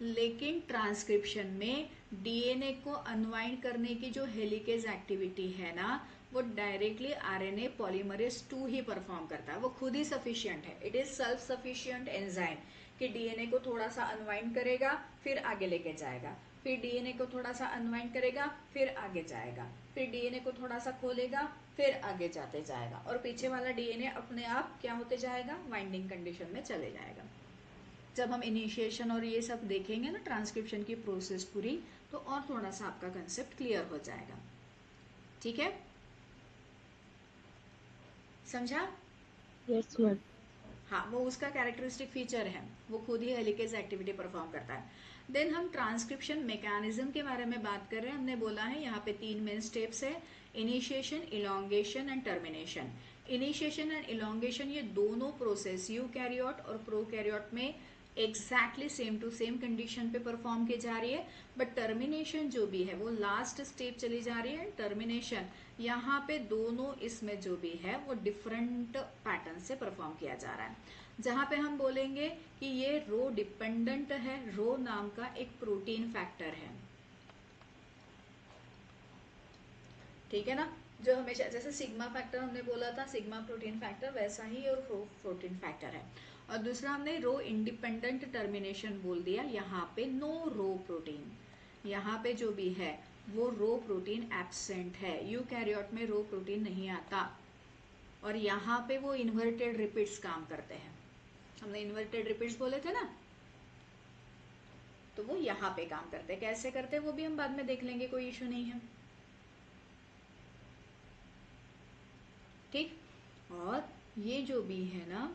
लेकिन ट्रांसक्रिप्शन में डीएनए को अनवाइंड करने की जो हेलिकेज एक्टिविटी है ना, वो डायरेक्टली आरएनए पॉलीमरेज 2 ही परफॉर्म करता है। वो खुद ही सफिशिएंट है, it is self sufficient enzyme, कि डीएनए को थोड़ा सा अनवाइंड करेगा फिर आगे लेके जाएगा, फिर डीएनए को थोड़ा सा अनवाइंड करेगा फिर आगे जाएगा, फिर डीएनए को थोड़ा सा खोलेगा फिर आगे जाते जाएगा, और पीछे वाला डीएनए अपने आप क्या होते जाएगा? वाइंडिंग कंडीशन में चले जाएगा। जब हम इनिशिएशन और ये सब देखेंगे ना, ट्रांसक्रिप्शन की प्रोसेस पूरी, तो और थोड़ा सा आपका कंसेप्ट क्लियर हो जाएगा। ठीक है, समझा? Yes ma'am. हाँ, वो उसका कैरेक्टरिस्टिक फीचर है, वो खुद ही हेलिकेज एक्टिविटी परफॉर्म करता है। देन हम ट्रांसक्रिप्शन मैकेनिज्म के बारे में बात कर रहे हैं। हमने बोला है यहाँ पे 3 मेन स्टेप्स है, initiation, elongation and termination. Initiation and elongation ये दोनों प्रोसेस यूकैरियोट और प्रोकैरियोट में exactly same to same condition पे परफॉर्म की जा रही है, बट टर्मिनेशन जो भी है वो लास्ट स्टेप चली जा रही है। टर्मिनेशन यहाँ पे दोनों इसमें जो भी है वो डिफरेंट पैटर्न से परफॉर्म किया जा रहा है। जहाँ पे हम बोलेंगे कि ये रो डिपेंडेंट है, रो नाम का एक प्रोटीन फैक्टर है, ठीक है ना, जो हमेशा जैसे सिग्मा फैक्टर हमने बोला था, सिग्मा प्रोटीन फैक्टर, वैसा ही और रो प्रोटीन फैक्टर है। और दूसरा हमने रो इंडिपेंडेंट टर्मिनेशन बोल दिया, यहाँ पे नो रो प्रोटीन, यहाँ पे जो भी है वो रो प्रोटीन एब्सेंट है, यूकैरियोट में रो प्रोटीन नहीं आता, और यहाँ पे वो इन्वर्टेड रिपीट्स काम करते हैं। हमने इन्वर्टेड रिपीट्स बोले थे ना, तो वो यहाँ पे काम करते हैं। कैसे करते हैं वो भी हम बाद में देख लेंगे, कोई इशू नहीं है, ठीक। और ये जो भी है ना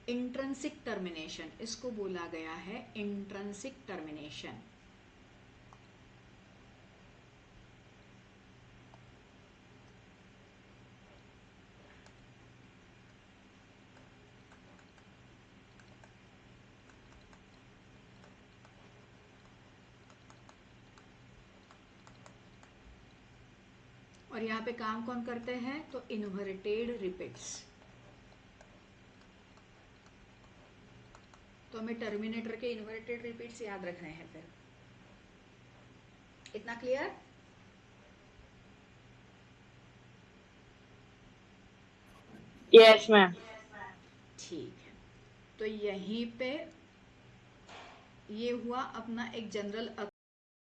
इंट्रिंसिक टर्मिनेशन, इसको बोला गया है इंट्रिंसिक टर्मिनेशन। और यहाँ पे काम कौन करते हैं? तो इन्वर्टेड रिपीट्स। तो हमें टर्मिनेटर के इन्वर्टेड रिपीट्स याद रखने हैं। फिर इतना क्लियर? Yes ma'am. ठीक है, तो यहीं पे ये हुआ अपना एक जनरल